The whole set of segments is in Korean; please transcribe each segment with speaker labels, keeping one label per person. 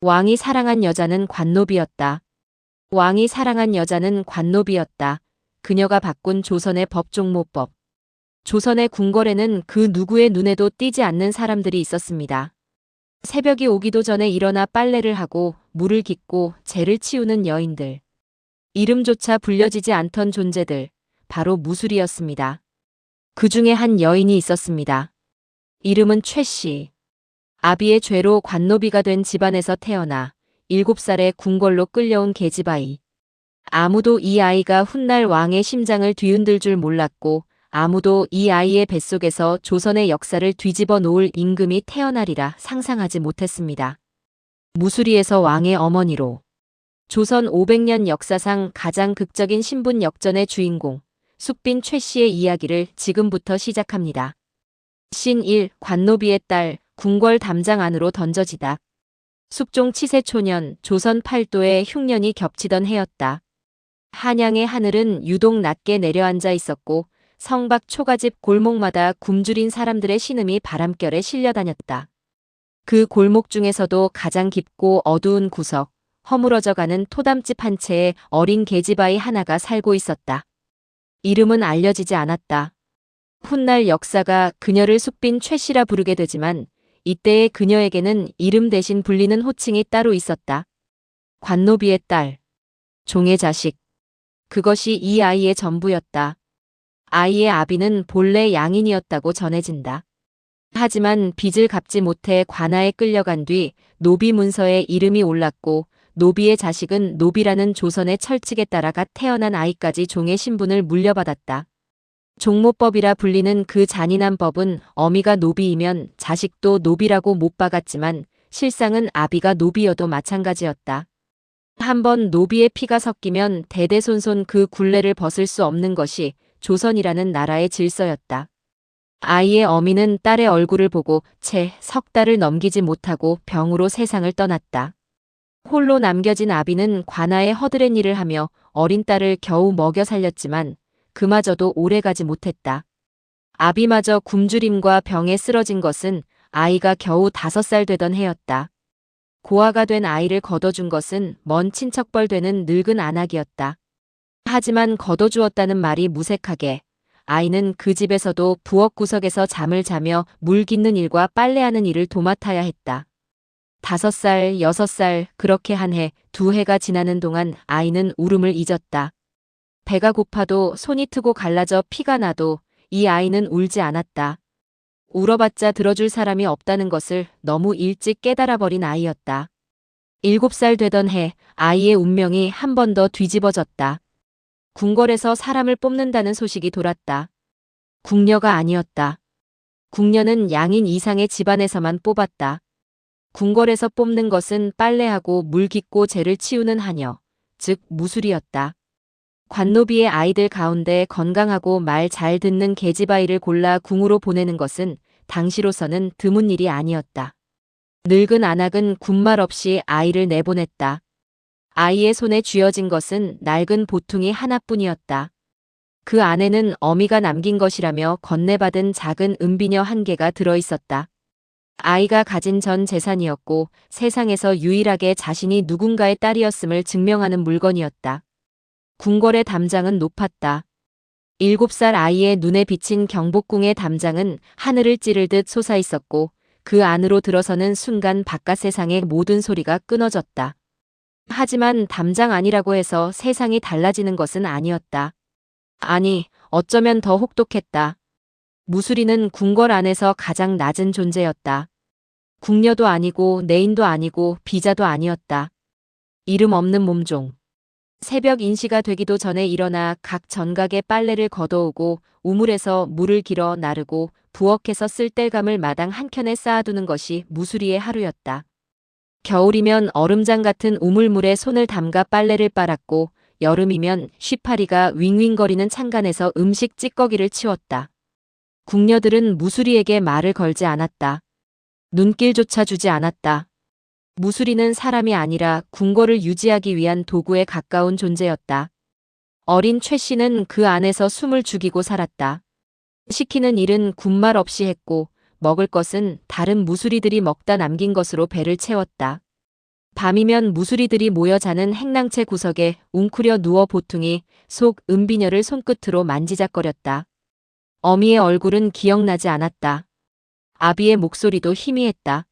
Speaker 1: 왕이 사랑한 여자는 관노비였다. 왕이 사랑한 여자는 관노비였다. 그녀가 바꾼 조선의 법종모법. 조선의 궁궐에는 그 누구의 눈에도 띄지 않는 사람들이 있었습니다. 새벽이 오기도 전에 일어나 빨래를 하고 물을 깃고 재를 치우는 여인들. 이름조차 불려지지 않던 존재들. 바로 무술이었습니다. 그 중에 한 여인이 있었습니다. 이름은 최씨. 아비의 죄로 관노비가 된 집안에서 태어나 7살에 궁궐로 끌려온 계집아이. 아무도 이 아이가 훗날 왕의 심장을 뒤흔들 줄 몰랐고 아무도 이 아이의 뱃속에서 조선의 역사를 뒤집어 놓을 임금이 태어나리라 상상하지 못했습니다. 무수리에서 왕의 어머니로 조선 500년 역사상 가장 극적인 신분 역전의 주인공 숙빈 최씨의 이야기를 지금부터 시작합니다. 신 1. 관노비의 딸 궁궐 담장 안으로 던져지다. 숙종 치세초년 조선 팔도에 흉년이 겹치던 해였다. 한양의 하늘은 유독 낮게 내려앉아 있었고 성 밖 초가집 골목마다 굶주린 사람들의 신음이 바람결에 실려다녔다. 그 골목 중에서도 가장 깊고 어두운 구석, 허물어져가는 토담집 한 채에 어린 계집아이 하나가 살고 있었다. 이름은 알려지지 않았다. 훗날 역사가 그녀를 숙빈 최씨라 부르게 되지만 이때의 그녀에게는 이름 대신 불리는 호칭이 따로 있었다. 관노비의 딸, 종의 자식. 그것이 이 아이의 전부였다. 아이의 아비는 본래 양인이었다고 전해진다. 하지만 빚을 갚지 못해 관아에 끌려간 뒤 노비 문서에 이름이 올랐고 노비의 자식은 노비라는 조선의 철칙에 따라가 태어난 아이까지 종의 신분을 물려받았다. 종모법이라 불리는 그 잔인한 법은 어미가 노비이면 자식도 노비라고 못 박았지만 실상은 아비가 노비여도 마찬가지였다. 한번 노비의 피가 섞이면 대대손손 그 굴레를 벗을 수 없는 것이 조선이라는 나라의 질서였다. 아이의 어미는 딸의 얼굴을 보고 채 석 달을 넘기지 못하고 병으로 세상을 떠났다. 홀로 남겨진 아비는 관아에 허드렛 일을 하며 어린 딸을 겨우 먹여 살렸지만 그마저도 오래가지 못했다. 아비마저 굶주림과 병에 쓰러진 것은 아이가 겨우 5살 되던 해였다. 고아가 된 아이를 거둬준 것은 먼 친척벌 되는 늙은 안악이었다. 하지만 거둬주었다는 말이 무색하게 아이는 그 집에서도 부엌 구석에서 잠을 자며 물 깃는 일과 빨래하는 일을 도맡아야 했다. 5살, 6살 그렇게 한 해, 2해가 지나는 동안 아이는 울음을 잊었다. 배가 고파도 손이 트고 갈라져 피가 나도 이 아이는 울지 않았다. 울어봤자 들어줄 사람이 없다는 것을 너무 일찍 깨달아버린 아이였다. 7살 되던 해 아이의 운명이 한 번 더 뒤집어졌다. 궁궐에서 사람을 뽑는다는 소식이 돌았다. 궁녀가 아니었다. 궁녀는 양인 이상의 집안에서만 뽑았다. 궁궐에서 뽑는 것은 빨래하고 물 깃고 재를 치우는 하녀, 즉 무술이었다. 관노비의 아이들 가운데 건강하고 말 잘 듣는 계집아이를 골라 궁으로 보내는 것은 당시로서는 드문 일이 아니었다. 늙은 안악은 군말 없이 아이를 내보냈다. 아이의 손에 쥐어진 것은 낡은 보퉁이 하나뿐이었다. 그 안에는 어미가 남긴 것이라며 건네받은 작은 은비녀 1개가 들어있었다. 아이가 가진 전 재산이었고 세상에서 유일하게 자신이 누군가의 딸이었음을 증명하는 물건이었다. 궁궐의 담장은 높았다. 7살 아이의 눈에 비친 경복궁의 담장은 하늘을 찌르듯 솟아있었고 그 안으로 들어서는 순간 바깥 세상의 모든 소리가 끊어졌다. 하지만 담장 안이라고 해서 세상이 달라지는 것은 아니었다. 아니, 어쩌면 더 혹독했다. 무수리는 궁궐 안에서 가장 낮은 존재였다. 궁녀도 아니고 내인도 아니고 비자도 아니었다. 이름 없는 몸종. 새벽 인시가 되기도 전에 일어나 각 전각에 빨래를 걷어오고 우물에서 물을 길어 나르고 부엌에서 쓸 땔감을 마당 한켠에 쌓아두는 것이 무수리의 하루였다. 겨울이면 얼음장 같은 우물물에 손을 담가 빨래를 빨았고 여름이면 쉬파리가 윙윙거리는 창간에서 음식 찌꺼기를 치웠다. 궁녀들은 무수리에게 말을 걸지 않았다. 눈길조차 주지 않았다. 무수리는 사람이 아니라 궁궐을 유지하기 위한 도구에 가까운 존재였다. 어린 최 씨는 그 안에서 숨을 죽이고 살았다. 시키는 일은 군말 없이 했고 먹을 것은 다른 무수리들이 먹다 남긴 것으로 배를 채웠다. 밤이면 무수리들이 모여 자는 행랑채 구석에 웅크려 누워 보퉁이 속 은비녀를 손끝으로 만지작거렸다. 어미의 얼굴은 기억나지 않았다. 아비의 목소리도 희미했다.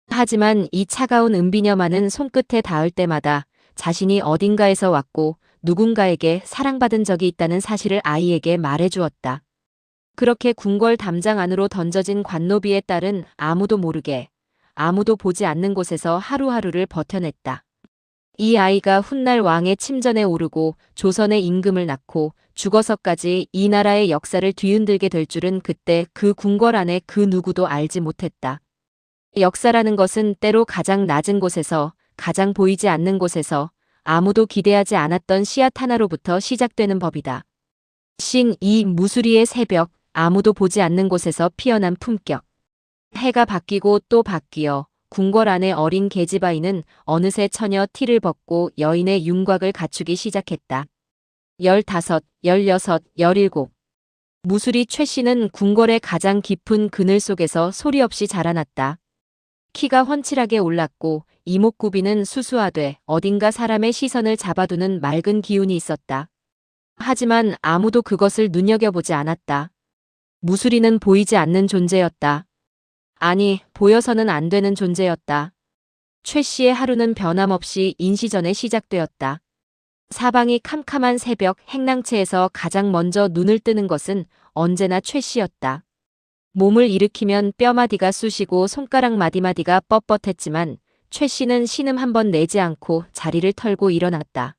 Speaker 1: 하지만 이 차가운 은비녀만은 손끝에 닿을 때마다 자신이 어딘가에서 왔고 누군가에게 사랑받은 적이 있다는 사실을 아이에게 말해주었다. 그렇게 궁궐 담장 안으로 던져진 관노비의 딸은 아무도 모르게, 아무도 보지 않는 곳에서 하루하루를 버텨냈다. 이 아이가 훗날 왕의 침전에 오르고 조선의 임금을 낳고 죽어서까지 이 나라의 역사를 뒤흔들게 될 줄은 그때 그 궁궐 안에 그 누구도 알지 못했다. 역사라는 것은 때로 가장 낮은 곳에서, 가장 보이지 않는 곳에서, 아무도 기대하지 않았던 씨앗 하나로부터 시작되는 법이다. 이 무수리의 새벽, 아무도 보지 않는 곳에서 피어난 품격. 해가 바뀌고 또 바뀌어 궁궐 안의 어린 계집아이는 어느새 처녀 티를 벗고 여인의 윤곽을 갖추기 시작했다. 15, 16, 17. 무수리 최 씨는 궁궐의 가장 깊은 그늘 속에서 소리 없이 자라났다. 키가 훤칠하게 올랐고 이목구비는 수수하되 어딘가 사람의 시선을 잡아두는 맑은 기운이 있었다. 하지만 아무도 그것을 눈여겨보지 않았다. 무수리는 보이지 않는 존재였다. 아니, 보여서는 안 되는 존재였다. 최 씨의 하루는 변함없이 인시전에 시작되었다. 사방이 캄캄한 새벽 행랑채에서 가장 먼저 눈을 뜨는 것은 언제나 최 씨였다. 몸을 일으키면 뼈마디가 쑤시고 손가락 마디마디가 뻣뻣했지만 최 씨는 신음 한 번 내지 않고 자리를 털고 일어났다.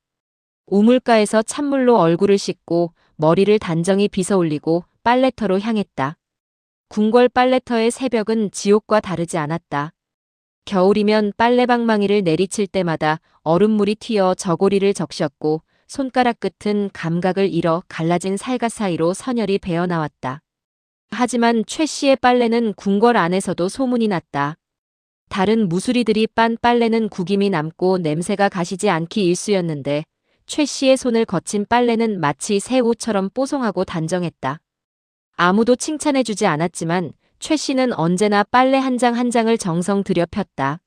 Speaker 1: 우물가에서 찬물로 얼굴을 씻고 머리를 단정히 빗어 올리고 빨래터로 향했다. 궁궐 빨래터의 새벽은 지옥과 다르지 않았다. 겨울이면 빨래방망이를 내리칠 때마다 얼음물이 튀어 저고리를 적셨고 손가락 끝은 감각을 잃어 갈라진 살갗 사이로 선혈이 배어나왔다. 하지만 최 씨의 빨래는 궁궐 안에서도 소문이 났다. 다른 무수리들이 빤 빨래는 구김이 남고 냄새가 가시지 않기 일쑤였는데 최 씨의 손을 거친 빨래는 마치 새 옷처럼 뽀송하고 단정했다. 아무도 칭찬해주지 않았지만 최 씨는 언제나 빨래 한 장 한 장을 정성 들여 폈다.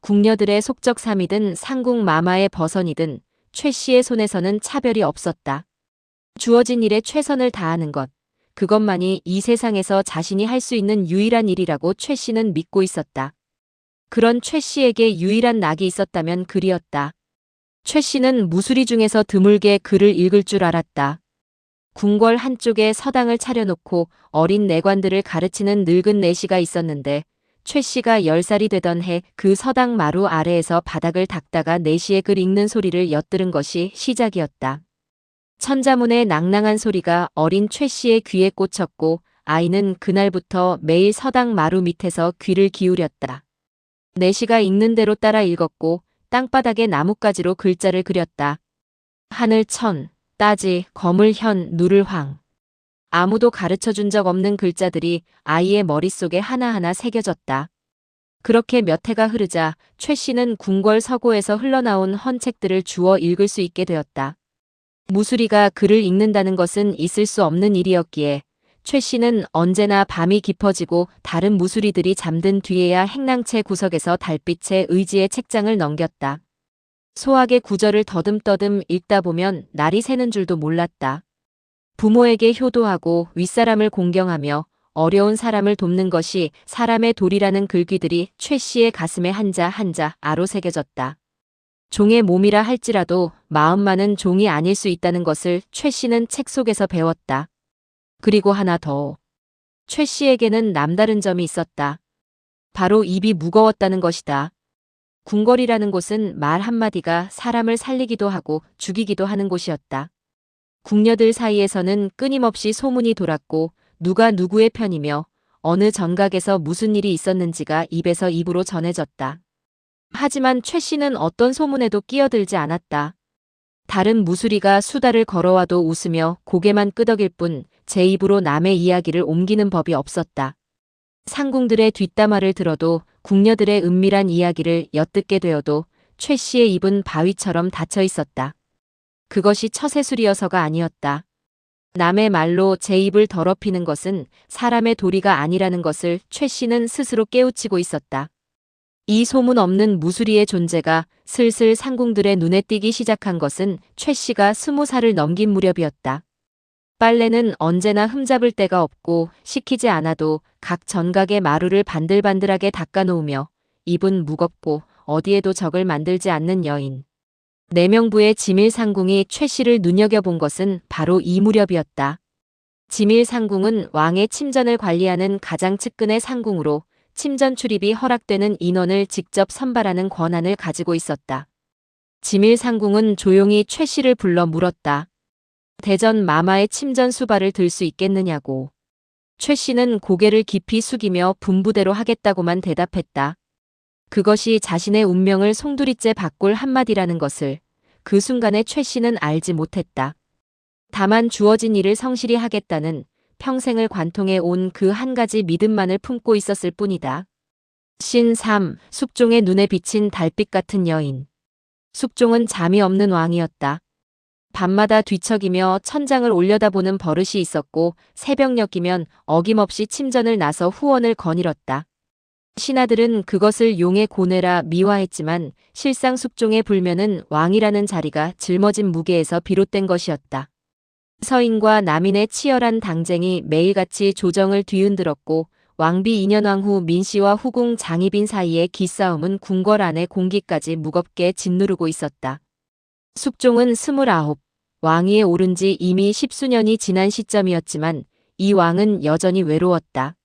Speaker 1: 궁녀들의 속적삼이든 상궁 마마의 버선이든 최 씨의 손에서는 차별이 없었다. 주어진 일에 최선을 다하는 것, 그것만이 이 세상에서 자신이 할 수 있는 유일한 일이라고 최 씨는 믿고 있었다. 그런 최 씨에게 유일한 낙이 있었다면 글이었다. 최 씨는 무수리 중에서 드물게 글을 읽을 줄 알았다. 궁궐 한쪽에 서당을 차려놓고 어린 내관들을 가르치는 늙은 내시가 있었는데 최 씨가 10살이 되던 해 그 서당 마루 아래에서 바닥을 닦다가 내시의 글 읽는 소리를 엿들은 것이 시작이었다. 천자문의 낭낭한 소리가 어린 최 씨의 귀에 꽂혔고 아이는 그날부터 매일 서당 마루 밑에서 귀를 기울였다. 내시가 읽는 대로 따라 읽었고 땅바닥에 나뭇가지로 글자를 그렸다. 하늘 천, 따지, 거물 현, 누를 황. 아무도 가르쳐준 적 없는 글자들이 아이의 머릿속에 하나하나 새겨졌다. 그렇게 몇 해가 흐르자 최 씨는 궁궐 서고에서 흘러나온 헌책들을 주워 읽을 수 있게 되었다. 무수리가 글을 읽는다는 것은 있을 수 없는 일이었기에 최 씨는 언제나 밤이 깊어지고 다른 무수리들이 잠든 뒤에야 행랑채 구석에서 달빛에 의지의 책장을 넘겼다. 소학의 구절을 더듬더듬 읽다 보면 날이 새는 줄도 몰랐다. 부모에게 효도하고 윗사람을 공경하며 어려운 사람을 돕는 것이 사람의 도리라는 글귀들이 최 씨의 가슴에 한자 한자 아로 새겨졌다. 종의 몸이라 할지라도 마음만은 종이 아닐 수 있다는 것을 최 씨는 책 속에서 배웠다. 그리고 하나 더. 최 씨에게는 남다른 점이 있었다. 바로 입이 무거웠다는 것이다. 궁궐이라는 곳은 말 한마디가 사람을 살리기도 하고 죽이기도 하는 곳이었다. 궁녀들 사이에서는 끊임없이 소문이 돌았고 누가 누구의 편이며 어느 전각에서 무슨 일이 있었는지가 입에서 입으로 전해졌다. 하지만 최 씨는 어떤 소문에도 끼어들지 않았다. 다른 무수리가 수다를 걸어와도 웃으며 고개만 끄덕일 뿐 제 입으로 남의 이야기를 옮기는 법이 없었다. 상궁들의 뒷담화를 들어도 궁녀들의 은밀한 이야기를 엿듣게 되어도 최 씨의 입은 바위처럼 닫혀 있었다. 그것이 처세술이어서가 아니었다. 남의 말로 제 입을 더럽히는 것은 사람의 도리가 아니라는 것을 최 씨는 스스로 깨우치고 있었다. 이 소문 없는 무수리의 존재가 슬슬 상궁들의 눈에 띄기 시작한 것은 최 씨가 20살을 넘긴 무렵이었다. 빨래는 언제나 흠잡을 데가 없고 시키지 않아도 각 전각의 마루를 반들반들하게 닦아놓으며 입은 무겁고 어디에도 적을 만들지 않는 여인. 내명부의 지밀상궁이 최 씨를 눈여겨본 것은 바로 이 무렵이었다. 지밀상궁은 왕의 침전을 관리하는 가장 측근의 상궁으로 침전 출입이 허락되는 인원을 직접 선발하는 권한을 가지고 있었다. 지밀상궁은 조용히 최 씨를 불러 물었다. 대전 마마의 침전 수발을 들 수 있겠느냐고. 최 씨는 고개를 깊이 숙이며 분부대로 하겠다고만 대답했다. 그것이 자신의 운명을 송두리째 바꿀 한마디라는 것을 그 순간에 최 씨는 알지 못했다. 다만 주어진 일을 성실히 하겠다는 평생을 관통해 온 그 한 가지 믿음만을 품고 있었을 뿐이다. 신 3. 숙종의 눈에 비친 달빛 같은 여인. 숙종은 잠이 없는 왕이었다. 밤마다 뒤척이며 천장을 올려다보는 버릇이 있었고 새벽녘이면 어김없이 침전을 나서 후원을 거닐었다. 신하들은 그것을 용의 고뇌라 미화했지만 실상 숙종의 불면은 왕이라는 자리가 짊어진 무게에서 비롯된 것이었다. 서인과 남인의 치열한 당쟁이 매일같이 조정을 뒤흔들었고 왕비 인현왕 후 민씨와 후궁 장희빈 사이의 기싸움은 궁궐 안의 공기까지 무겁게 짓누르고 있었다. 숙종은 29, 왕위에 오른 지 이미 10수년이 지난 시점이었지만 이 왕은 여전히 외로웠다.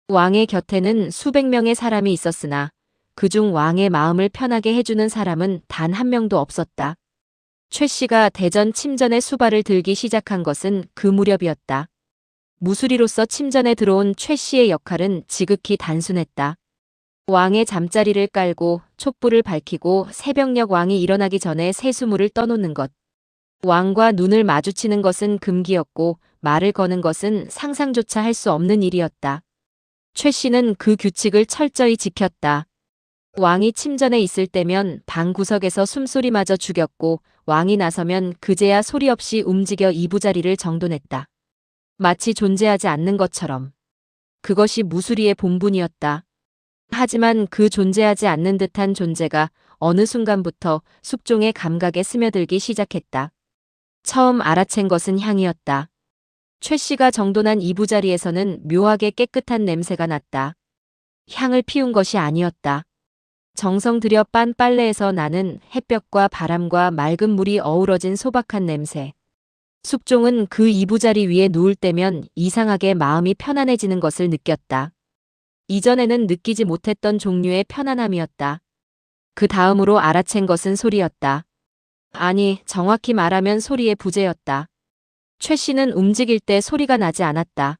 Speaker 1: 왕의 곁에는 수백 명의 사람이 있었으나 그중 왕의 마음을 편하게 해주는 사람은 단 한 명도 없었다. 최 씨가 대전 침전의 수발을 들기 시작한 것은 그 무렵이었다. 무수리로서 침전에 들어온 최 씨의 역할은 지극히 단순했다. 왕의 잠자리를 깔고 촛불을 밝히고 새벽녘 왕이 일어나기 전에 세수물을 떠놓는 것. 왕과 눈을 마주치는 것은 금기였고 말을 거는 것은 상상조차 할 수 없는 일이었다. 최 씨는 그 규칙을 철저히 지켰다. 왕이 침전에 있을 때면 방 구석에서 숨소리마저 죽였고 왕이 나서면 그제야 소리 없이 움직여 이부자리를 정돈했다. 마치 존재하지 않는 것처럼. 그것이 무수리의 본분이었다. 하지만 그 존재하지 않는 듯한 존재가 어느 순간부터 숙종의 감각에 스며들기 시작했다. 처음 알아챈 것은 향이었다. 최 씨가 정돈한 이부자리에서는 묘하게 깨끗한 냄새가 났다. 향을 피운 것이 아니었다. 정성 들여 빤 빨래에서 나는 햇볕과 바람과 맑은 물이 어우러진 소박한 냄새. 숙종은 그 이부자리 위에 누울 때면 이상하게 마음이 편안해지는 것을 느꼈다. 이전에는 느끼지 못했던 종류의 편안함이었다. 그 다음으로 알아챈 것은 소리였다. 아니, 정확히 말하면 소리의 부재였다. 최 씨는 움직일 때 소리가 나지 않았다.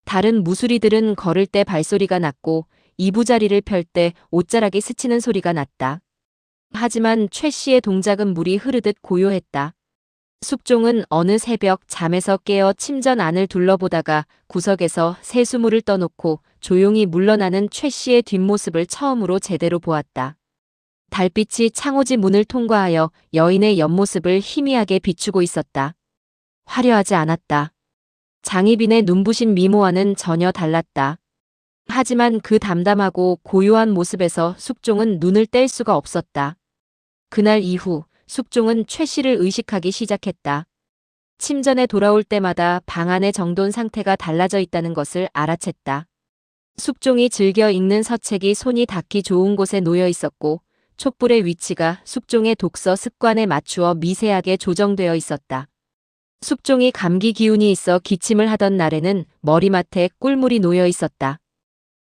Speaker 1: 다른 무수리들은 걸을 때 발소리가 났고 이부자리를 펼 때 옷자락이 스치는 소리가 났다. 하지만 최 씨의 동작은 물이 흐르듯 고요했다. 숙종은 어느 새벽 잠에서 깨어 침전 안을 둘러보다가 구석에서 세수물을 떠놓고 조용히 물러나는 최 씨의 뒷모습을 처음으로 제대로 보았다. 달빛이 창호지 문을 통과하여 여인의 옆모습을 희미하게 비추고 있었다. 화려하지 않았다. 장희빈의 눈부신 미모와는 전혀 달랐다. 하지만 그 담담하고 고요한 모습에서 숙종은 눈을 뗄 수가 없었다. 그날 이후 숙종은 최 씨를 의식하기 시작했다. 침전에 돌아올 때마다 방 안의 정돈 상태가 달라져 있다는 것을 알아챘다. 숙종이 즐겨 읽는 서책이 손이 닿기 좋은 곳에 놓여 있었고 촛불의 위치가 숙종의 독서 습관에 맞추어 미세하게 조정되어 있었다. 숙종이 감기 기운이 있어 기침을 하던 날에는 머리맡에 꿀물이 놓여 있었다.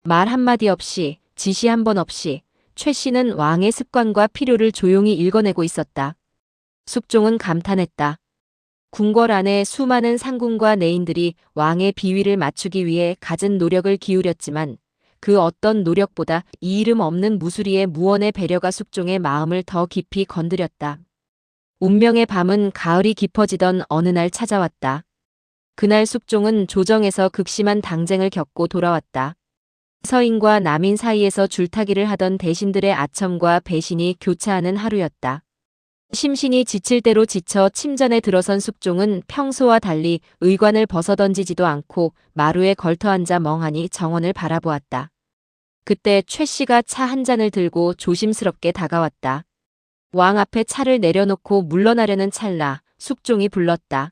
Speaker 1: 말 한마디 없이, 지시 한 번 없이 최 씨는 왕의 습관과 필요를 조용히 읽어내고 있었다. 숙종은 감탄했다. 궁궐 안에 수많은 상궁과 내인들이 왕의 비위를 맞추기 위해 갖은 노력을 기울였지만 그 어떤 노력보다 이 이름 없는 무수리의 무언의 배려가 숙종의 마음을 더 깊이 건드렸다. 운명의 밤은 가을이 깊어지던 어느 날 찾아왔다. 그날 숙종은 조정에서 극심한 당쟁을 겪고 돌아왔다. 서인과 남인 사이에서 줄타기를 하던 대신들의 아첨과 배신이 교차하는 하루였다. 심신이 지칠 대로 지쳐 침전에 들어선 숙종은 평소와 달리 의관을 벗어던지지도 않고 마루에 걸터앉아 멍하니 정원을 바라보았다. 그때 최 씨가 차 한 잔을 들고 조심스럽게 다가왔다. 왕 앞에 차를 내려놓고 물러나려는 찰나 숙종이 불렀다.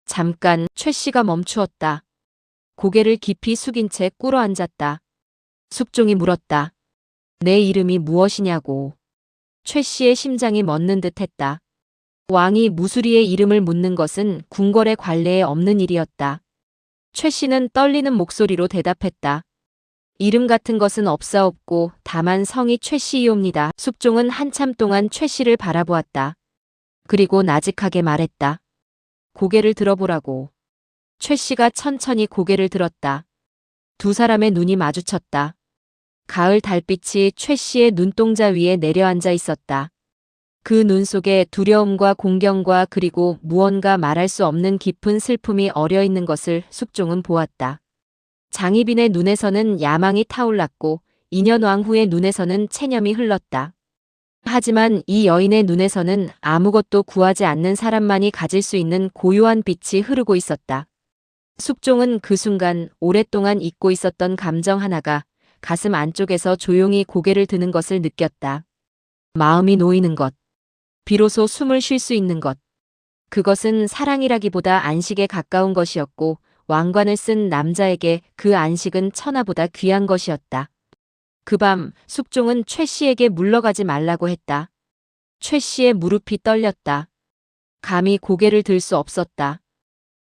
Speaker 1: 잠깐. 최 씨가 멈추었다. 고개를 깊이 숙인 채 꿇어 앉았다. 숙종이 물었다. 내 이름이 무엇이냐고. 최 씨의 심장이 멎는 듯했다. 왕이 무수리의 이름을 묻는 것은 궁궐의 관례에 없는 일이었다. 최 씨는 떨리는 목소리로 대답했다. 이름 같은 것은 없사옵고 다만 성이 최 씨이옵니다. 숙종은 한참 동안 최 씨를 바라보았다. 그리고 나직하게 말했다. 고개를 들어보라고. 최 씨가 천천히 고개를 들었다. 두 사람의 눈이 마주쳤다. 가을 달빛이 최 씨의 눈동자 위에 내려앉아 있었다. 그 눈 속에 두려움과 공경과 그리고 무언가 말할 수 없는 깊은 슬픔이 어려 있는 것을 숙종은 보았다. 장희빈의 눈에서는 야망이 타올랐고 인현왕후의 눈에서는 체념이 흘렀다. 하지만 이 여인의 눈에서는 아무것도 구하지 않는 사람만이 가질 수 있는 고요한 빛이 흐르고 있었다. 숙종은 그 순간 오랫동안 잊고 있었던 감정 하나가 가슴 안쪽에서 조용히 고개를 드는 것을 느꼈다. 마음이 놓이는 것. 비로소 숨을 쉴 수 있는 것. 그것은 사랑이라기보다 안식에 가까운 것이었고 왕관을 쓴 남자에게 그 안식은 천하보다 귀한 것이었다. 그 밤 숙종은 최 씨에게 물러가지 말라고 했다. 최 씨의 무릎이 떨렸다. 감히 고개를 들 수 없었다.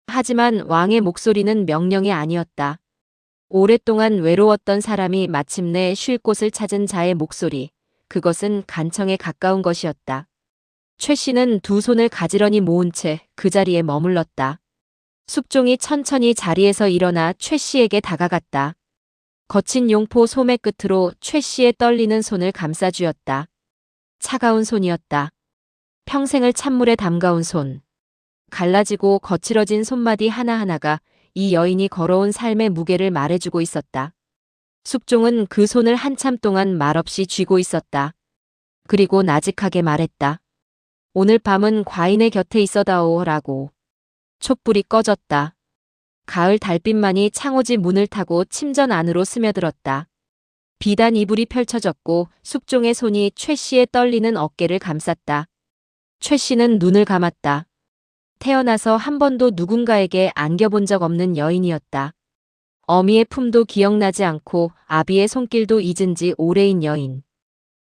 Speaker 1: 하지만 왕의 목소리는 명령이 아니었다. 오랫동안 외로웠던 사람이 마침내 쉴 곳을 찾은 자의 목소리. 그것은 간청에 가까운 것이었다. 최 씨는 두 손을 가지런히 모은 채 그 자리에 머물렀다. 숙종이 천천히 자리에서 일어나 최 씨에게 다가갔다. 거친 용포 소매 끝으로 최 씨의 떨리는 손을 감싸주었다. 차가운 손이었다. 평생을 찬물에 담가온 손. 갈라지고 거칠어진 손마디 하나하나가 이 여인이 걸어온 삶의 무게를 말해주고 있었다. 숙종은 그 손을 한참 동안 말없이 쥐고 있었다. 그리고 나직하게 말했다. 오늘 밤은 과인의 곁에 있어다오라고. 촛불이 꺼졌다. 가을 달빛만이 창호지 문을 타고 침전 안으로 스며들었다. 비단 이불이 펼쳐졌고 숙종의 손이 최 씨의 떨리는 어깨를 감쌌다. 최 씨는 눈을 감았다. 태어나서 한 번도 누군가에게 안겨본 적 없는 여인이었다. 어미의 품도 기억나지 않고 아비의 손길도 잊은 지 오래인 여인.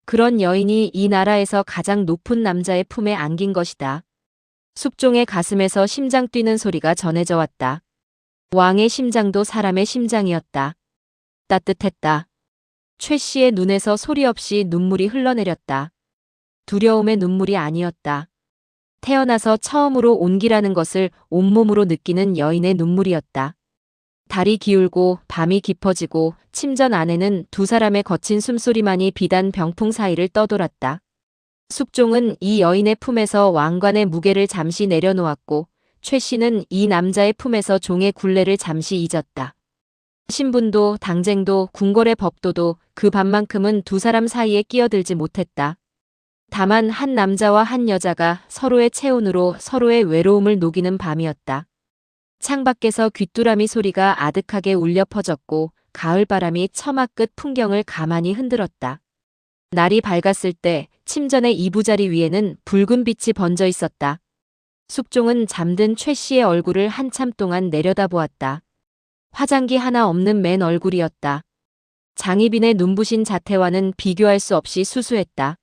Speaker 1: 그런 여인이 이 나라에서 가장 높은 남자의 품에 안긴 것이다. 숙종의 가슴에서 심장 뛰는 소리가 전해져 왔다. 왕의 심장도 사람의 심장이었다. 따뜻했다. 최 씨의 눈에서 소리 없이 눈물이 흘러내렸다. 두려움의 눈물이 아니었다. 태어나서 처음으로 온기라는 것을 온몸으로 느끼는 여인의 눈물이었다. 달이 기울고 밤이 깊어지고 침전 안에는 두 사람의 거친 숨소리만이 비단 병풍 사이를 떠돌았다. 숙종은 이 여인의 품에서 왕관의 무게를 잠시 내려놓았고 최 씨는 이 남자의 품에서 종의 굴레를 잠시 잊었다. 신분도 당쟁도 궁궐의 법도도 그 밤만큼은 두 사람 사이에 끼어들지 못했다. 다만 한 남자와 한 여자가 서로의 체온으로 서로의 외로움을 녹이는 밤이었다. 창밖에서 귀뚜라미 소리가 아득하게 울려 퍼졌고 가을바람이 처마 끝 풍경을 가만히 흔들었다. 날이 밝았을 때 침전의 이부자리 위에는 붉은 빛이 번져 있었다. 숙종은 잠든 최 씨의 얼굴을 한참 동안 내려다보았다. 화장기 하나 없는 맨 얼굴이었다. 장희빈의 눈부신 자태와는 비교할 수 없이 수수했다.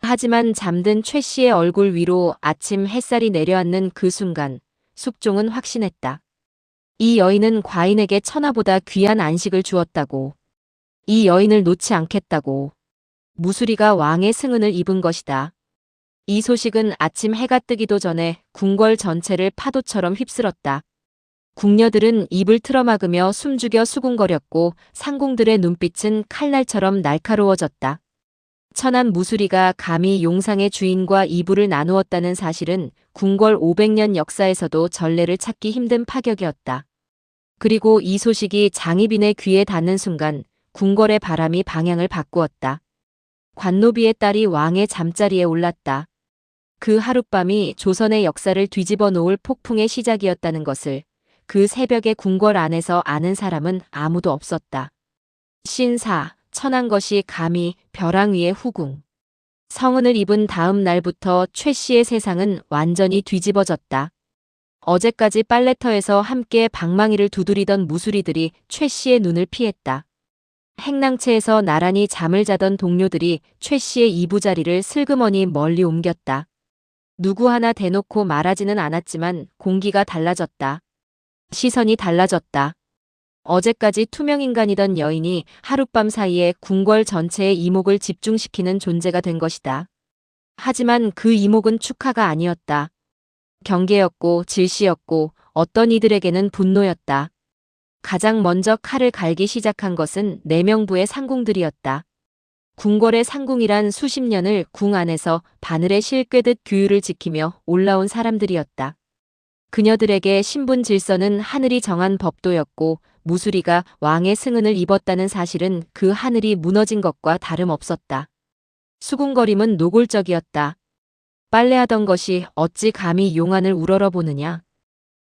Speaker 1: 하지만 잠든 최 씨의 얼굴 위로 아침 햇살이 내려앉는 그 순간 숙종은 확신했다. 이 여인은 과인에게 천하보다 귀한 안식을 주었다고. 이 여인을 놓지 않겠다고. 무수리가 왕의 승은을 입은 것이다. 이 소식은 아침 해가 뜨기도 전에 궁궐 전체를 파도처럼 휩쓸었다. 궁녀들은 입을 틀어막으며 숨죽여 수군거렸고 상궁들의 눈빛은 칼날처럼 날카로워졌다. 천한 무수리가 감히 용상의 주인과 이불을 나누었다는 사실은 궁궐 500년 역사에서도 전례를 찾기 힘든 파격이었다. 그리고 이 소식이 장희빈의 귀에 닿는 순간 궁궐의 바람이 방향을 바꾸었다. 관노비의 딸이 왕의 잠자리에 올랐다. 그 하룻밤이 조선의 역사를 뒤집어 놓을 폭풍의 시작이었다는 것을 그 새벽의 궁궐 안에서 아는 사람은 아무도 없었다. 신사, 천한 것이 감히 벼랑 위에 후궁. 성은을 입은 다음 날부터 최 씨의 세상은 완전히 뒤집어졌다. 어제까지 빨래터에서 함께 방망이를 두드리던 무수리들이 최 씨의 눈을 피했다. 행랑채에서 나란히 잠을 자던 동료들이 최 씨의 이부자리를 슬그머니 멀리 옮겼다. 누구 하나 대놓고 말하지는 않았지만 공기가 달라졌다. 시선이 달라졌다. 어제까지 투명인간이던 여인이 하룻밤 사이에 궁궐 전체의 이목을 집중시키는 존재가 된 것이다. 하지만 그 이목은 축하가 아니었다. 경계였고 질시였고 어떤 이들에게는 분노였다. 가장 먼저 칼을 갈기 시작한 것은 내명부의 상궁들이었다. 궁궐의 상궁이란 수십 년을 궁 안에서 바늘에 실 꿰듯 규율을 지키며 올라온 사람들이었다. 그녀들에게 신분 질서는 하늘이 정한 법도였고 무수리가 왕의 승은을 입었다는 사실은 그 하늘이 무너진 것과 다름없었다. 수군거림은 노골적이었다. 빨래하던 것이 어찌 감히 용안을 우러러보느냐.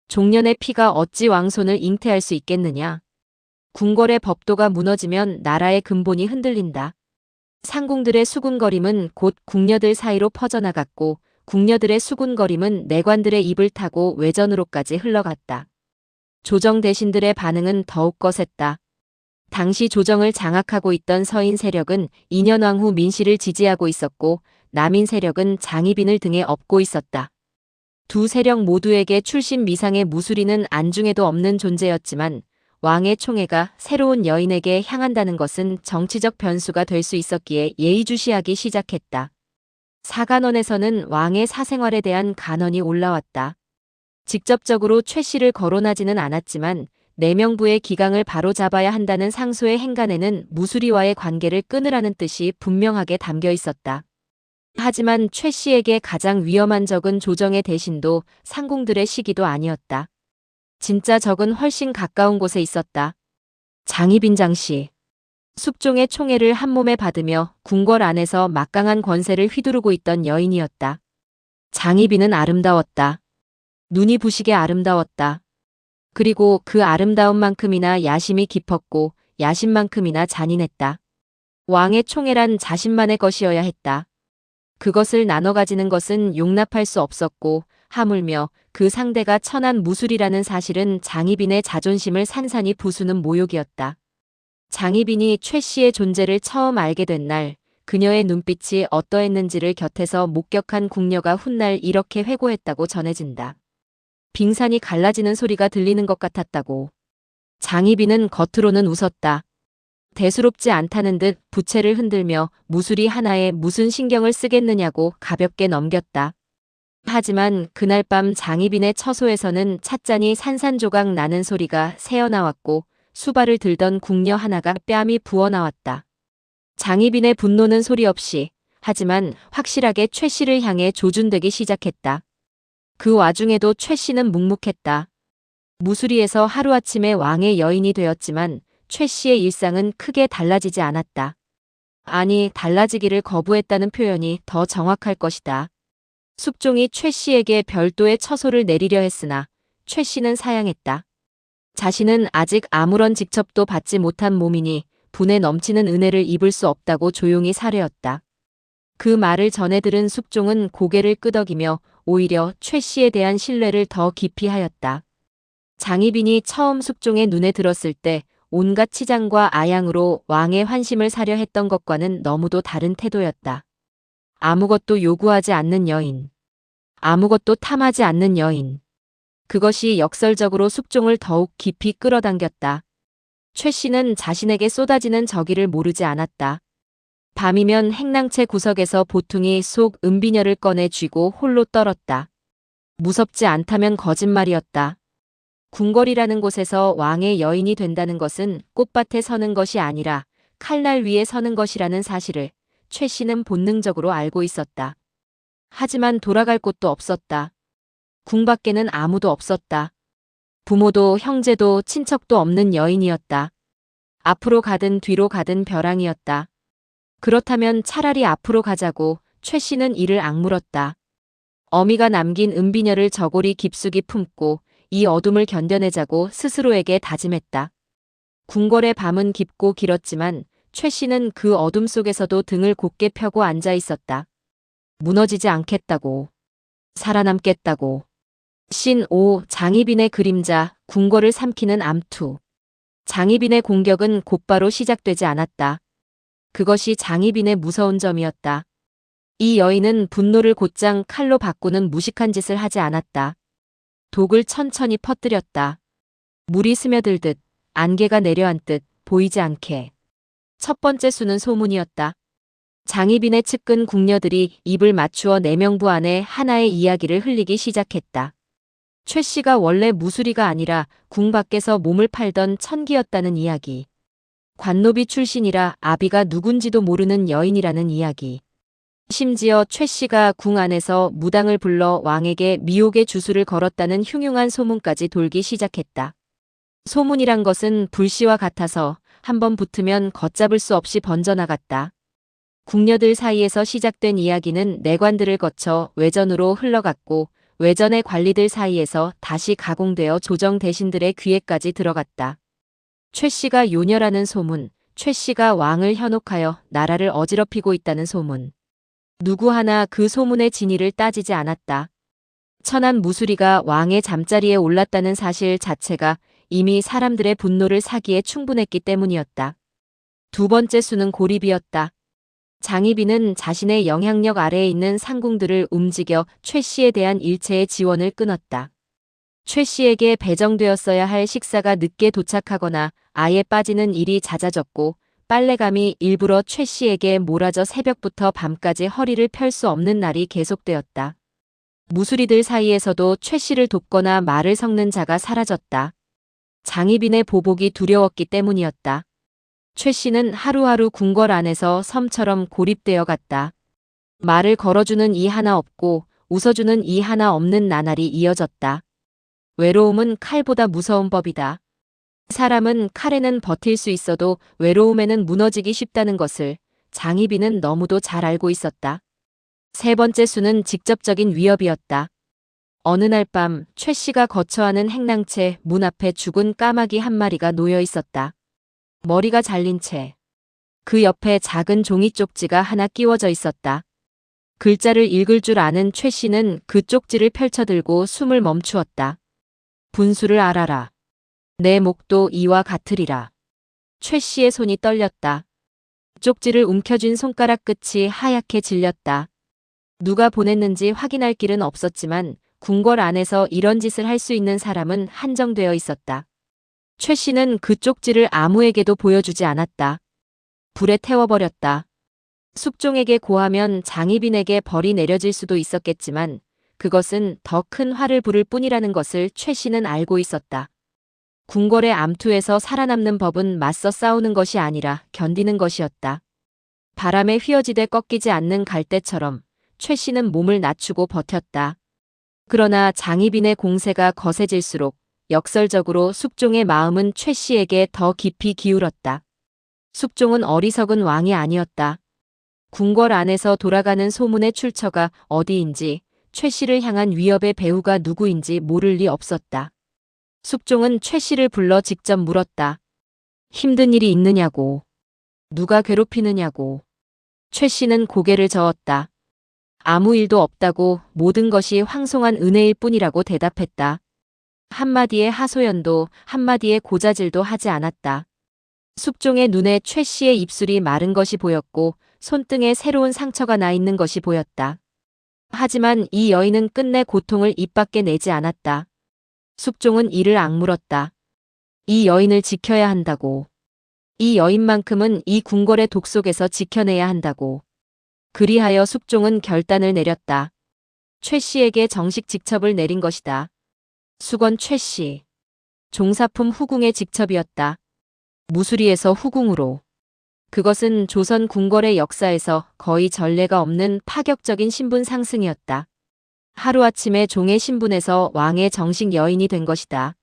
Speaker 1: 종년의 피가 어찌 왕손을 잉태할 수 있겠느냐. 궁궐의 법도가 무너지면 나라의 근본이 흔들린다. 상궁들의 수군거림은 곧 궁녀들 사이로 퍼져나갔고 궁녀들의 수군거림은 내관들의 입을 타고 외전으로까지 흘러갔다. 조정 대신들의 반응은 더욱 거셌다. 당시 조정을 장악하고 있던 서인 세력은 인현왕후 민씨를 지지하고 있었고 남인 세력은 장희빈을 등에 업고 있었다. 두 세력 모두에게 출신 미상의 무수리는 안중에도 없는 존재였지만 왕의 총애가 새로운 여인에게 향한다는 것은 정치적 변수가 될 수 있었기에 예의주시하기 시작했다. 사간원에서는 왕의 사생활에 대한 간언이 올라왔다. 직접적으로 최 씨를 거론하지는 않았지만 내명부의 기강을 바로잡아야 한다는 상소의 행간에는 무수리와의 관계를 끊으라는 뜻이 분명하게 담겨 있었다. 하지만 최 씨에게 가장 위험한 적은 조정의 대신도 상궁들의 시기도 아니었다. 진짜 적은 훨씬 가까운 곳에 있었다. 장희빈 장씨. 숙종의 총애를 한몸에 받으며 궁궐 안에서 막강한 권세를 휘두르고 있던 여인이었다. 장희빈은 아름다웠다. 눈이 부시게 아름다웠다. 그리고 그 아름다움만큼이나 야심이 깊었고 야심만큼이나 잔인했다. 왕의 총애란 자신만의 것이어야 했다. 그것을 나눠 가지는 것은 용납할 수 없었고 하물며 그 상대가 천한 무술이라는 사실은 장희빈의 자존심을 산산이 부수는 모욕이었다. 장희빈이 최 씨의 존재를 처음 알게 된 날 그녀의 눈빛이 어떠했는지를 곁에서 목격한 궁녀가 훗날 이렇게 회고했다고 전해진다. 빙산이 갈라지는 소리가 들리는 것 같았다고. 장희빈은 겉으로는 웃었다. 대수롭지 않다는 듯 부채를 흔들며 무술이 하나에 무슨 신경을 쓰겠느냐고 가볍게 넘겼다. 하지만 그날 밤 장희빈의 처소에서는 찻잔이 산산조각 나는 소리가 새어나왔고 수발을 들던 궁녀 하나가 뺨이 부어나왔다. 장희빈의 분노는 소리 없이 하지만 확실하게 최 씨를 향해 조준되기 시작했다. 그 와중에도 최 씨는 묵묵했다. 무수리에서 하루아침에 왕의 여인이 되었지만 최 씨의 일상은 크게 달라지지 않았다. 아니, 달라지기를 거부했다는 표현이 더 정확할 것이다. 숙종이 최 씨에게 별도의 처소를 내리려 했으나 최 씨는 사양했다. 자신은 아직 아무런 직첩도 받지 못한 몸이니 분에 넘치는 은혜를 입을 수 없다고 조용히 사례었다. 그 말을 전해 들은 숙종은 고개를 끄덕이며 오히려 최 씨에 대한 신뢰를 더 깊이 하였다. 장희빈이 처음 숙종의 눈에 들었을 때 온갖 치장과 아양으로 왕의 환심을 사려 했던 것과는 너무도 다른 태도였다. 아무것도 요구하지 않는 여인. 아무것도 탐하지 않는 여인. 그것이 역설적으로 숙종을 더욱 깊이 끌어당겼다. 최 씨는 자신에게 쏟아지는 저기를 모르지 않았다. 밤이면 행랑채 구석에서 보통이 속 은비녀를 꺼내 쥐고 홀로 떨었다. 무섭지 않다면 거짓말이었다. 궁궐이라는 곳에서 왕의 여인이 된다는 것은 꽃밭에 서는 것이 아니라 칼날 위에 서는 것이라는 사실을 최 씨는 본능적으로 알고 있었다. 하지만 돌아갈 곳도 없었다. 궁 밖에는 아무도 없었다. 부모도 형제도 친척도 없는 여인이었다. 앞으로 가든 뒤로 가든 벼랑이었다. 그렇다면 차라리 앞으로 가자고 최 씨는 이를 악물었다. 어미가 남긴 은비녀를 저고리 깊숙이 품고 이 어둠을 견뎌내자고 스스로에게 다짐했다. 궁궐의 밤은 깊고 길었지만 최 씨는 그 어둠 속에서도 등을 곧게 펴고 앉아 있었다. 무너지지 않겠다고. 살아남겠다고. 신 5. 장희빈의 그림자, 궁궐을 삼키는 암투. 장희빈의 공격은 곧바로 시작되지 않았다. 그것이 장희빈의 무서운 점이었다. 이 여인은 분노를 곧장 칼로 바꾸는 무식한 짓을 하지 않았다. 독을 천천히 퍼뜨렸다. 물이 스며들듯, 안개가 내려앉듯, 보이지 않게. 첫 번째 수는 소문이었다. 장희빈의 측근 궁녀들이 입을 맞추어 내명부 안에 하나의 이야기를 흘리기 시작했다. 최 씨가 원래 무수리가 아니라 궁 밖에서 몸을 팔던 천기였다는 이야기. 관노비 출신이라 아비가 누군지도 모르는 여인이라는 이야기. 심지어 최 씨가 궁 안에서 무당을 불러 왕에게 미혹의 주술을 걸었다는 흉흉한 소문까지 돌기 시작했다. 소문이란 것은 불씨와 같아서 한번 붙으면 걷잡을 수 없이 번져나갔다. 궁녀들 사이에서 시작된 이야기는 내관들을 거쳐 외전으로 흘러갔고 외전의 관리들 사이에서 다시 가공되어 조정 대신들의 귀에까지 들어갔다. 최 씨가 요녀라는 소문, 최 씨가 왕을 현혹하여 나라를 어지럽히고 있다는 소문. 누구 하나 그 소문의 진위를 따지지 않았다. 천한 무수리가 왕의 잠자리에 올랐다는 사실 자체가 이미 사람들의 분노를 사기에 충분했기 때문이었다. 두 번째 수는 고립이었다. 장희빈은 자신의 영향력 아래에 있는 상궁들을 움직여 최 씨에 대한 일체의 지원을 끊었다. 최 씨에게 배정되었어야 할 식사가 늦게 도착하거나 아예 빠지는 일이 잦아졌고 빨래감이 일부러 최 씨에게 몰아져 새벽부터 밤까지 허리를 펼 수 없는 날이 계속되었다. 무수리들 사이에서도 최 씨를 돕거나 말을 섞는 자가 사라졌다. 장희빈의 보복이 두려웠기 때문이었다. 최 씨는 하루하루 궁궐 안에서 섬처럼 고립되어 갔다. 말을 걸어주는 이 하나 없고 웃어주는 이 하나 없는 나날이 이어졌다. 외로움은 칼보다 무서운 법이다. 사람은 칼에는 버틸 수 있어도 외로움에는 무너지기 쉽다는 것을 장희빈은 너무도 잘 알고 있었다. 세 번째 수는 직접적인 위협이었다. 어느 날 밤 최 씨가 거처하는 행랑채 문 앞에 죽은 까마귀 한 마리가 놓여 있었다. 머리가 잘린 채. 그 옆에 작은 종이 쪽지가 하나 끼워져 있었다. 글자를 읽을 줄 아는 최 씨는 그 쪽지를 펼쳐들고 숨을 멈추었다. 분수를 알아라. 내 목도 이와 같으리라. 최 씨의 손이 떨렸다. 쪽지를 움켜쥔 손가락 끝이 하얗게 질렸다. 누가 보냈는지 확인할 길은 없었지만 궁궐 안에서 이런 짓을 할 수 있는 사람은 한정되어 있었다. 최 씨는 그 쪽지를 아무에게도 보여주지 않았다. 불에 태워버렸다. 숙종에게 고하면 장희빈에게 벌이 내려질 수도 있었겠지만 그것은 더 큰 화를 부를 뿐이라는 것을 최 씨는 알고 있었다. 궁궐의 암투에서 살아남는 법은 맞서 싸우는 것이 아니라 견디는 것이었다. 바람에 휘어지되 꺾이지 않는 갈대처럼 최 씨는 몸을 낮추고 버텼다. 그러나 장희빈의 공세가 거세질수록 역설적으로 숙종의 마음은 최 씨에게 더 깊이 기울었다. 숙종은 어리석은 왕이 아니었다. 궁궐 안에서 돌아가는 소문의 출처가 어디인지 최 씨를 향한 위협의 배후가 누구인지 모를 리 없었다. 숙종은 최 씨를 불러 직접 물었다. 힘든 일이 있느냐고. 누가 괴롭히느냐고. 최 씨는 고개를 저었다. 아무 일도 없다고 모든 것이 황송한 은혜일 뿐이라고 대답했다. 한마디의 하소연도 한마디의 고자질도 하지 않았다. 숙종의 눈에 최 씨의 입술이 마른 것이 보였고 손등에 새로운 상처가 나 있는 것이 보였다. 하지만 이 여인은 끝내 고통을 입 밖에 내지 않았다. 숙종은 이를 악물었다. 이 여인을 지켜야 한다고. 이 여인만큼은 이 궁궐의 독 속에서 지켜내야 한다고. 그리하여 숙종은 결단을 내렸다. 최 씨에게 정식 직첩을 내린 것이다. 수건 최 씨. 종사품 후궁의 직첩이었다. 무수리에서 후궁으로. 그것은 조선 궁궐의 역사에서 거의 전례가 없는 파격적인 신분 상승이었다. 하루아침에 종의 신분에서 왕의 정식 여인이 된 것이다.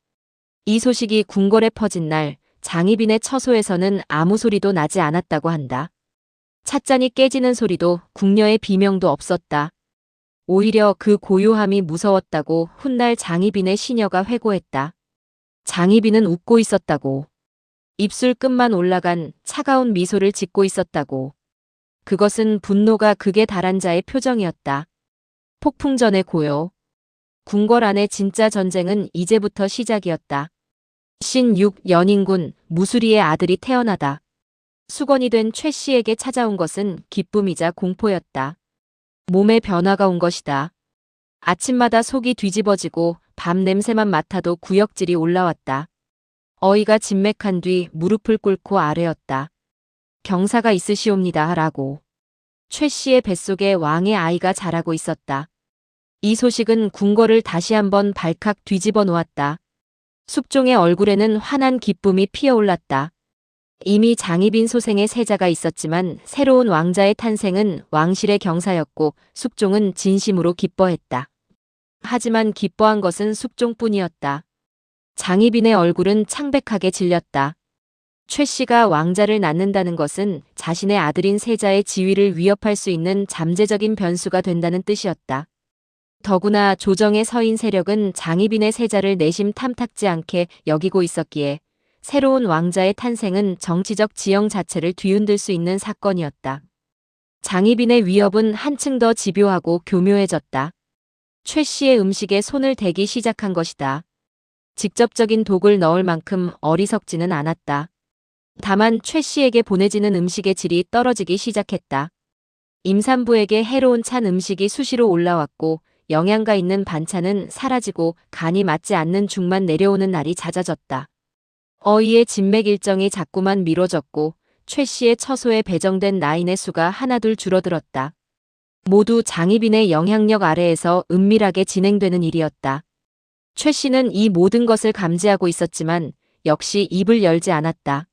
Speaker 1: 이 소식이 궁궐에 퍼진 날 장희빈의 처소에서는 아무 소리도 나지 않았다고 한다. 찻잔이 깨지는 소리도 궁녀의 비명도 없었다. 오히려 그 고요함이 무서웠다고 훗날 장희빈의 시녀가 회고했다. 장희빈은 웃고 있었다고. 입술 끝만 올라간 차가운 미소를 짓고 있었다고. 그것은 분노가 극에 달한 자의 표정이었다. 폭풍 전의 고요. 궁궐 안의 진짜 전쟁은 이제부터 시작이었다. 신6 연인군 무수리의 아들이 태어나다. 수건이 된 최 씨에게 찾아온 것은 기쁨이자 공포였다. 몸에 변화가 온 것이다. 아침마다 속이 뒤집어지고 밤 냄새만 맡아도 구역질이 올라왔다. 어이가 진맥한 뒤 무릎을 꿇고 아뢰었다. 경사가 있으시옵니다 라고. 최 씨의 뱃속에 왕의 아이가 자라고 있었다. 이 소식은 궁궐을 다시 한번 발칵 뒤집어 놓았다. 숙종의 얼굴에는 환한 기쁨이 피어올랐다. 이미 장희빈 소생의 세자가 있었지만 새로운 왕자의 탄생은 왕실의 경사였고 숙종은 진심으로 기뻐했다. 하지만 기뻐한 것은 숙종뿐이었다. 장희빈의 얼굴은 창백하게 질렸다. 최 씨가 왕자를 낳는다는 것은 자신의 아들인 세자의 지위를 위협할 수 있는 잠재적인 변수가 된다는 뜻이었다. 더구나 조정의 서인 세력은 장희빈의 세자를 내심 탐탁지 않게 여기고 있었기에 새로운 왕자의 탄생은 정치적 지형 자체를 뒤흔들 수 있는 사건이었다. 장희빈의 위협은 한층 더 집요하고 교묘해졌다. 최 씨의 음식에 손을 대기 시작한 것이다. 직접적인 독을 넣을 만큼 어리석지는 않았다. 다만 최 씨에게 보내지는 음식의 질이 떨어지기 시작했다. 임산부에게 해로운 찬 음식이 수시로 올라왔고 영양가 있는 반찬은 사라지고 간이 맞지 않는 죽만 내려오는 날이 잦아졌다. 어이의 진맥 일정이 자꾸만 미뤄졌고 최 씨의 처소에 배정된 나인의 수가 하나둘 줄어들었다. 모두 장희빈의 영향력 아래에서 은밀하게 진행되는 일이었다. 최 씨는 이 모든 것을 감지하고 있었지만 역시 입을 열지 않았다.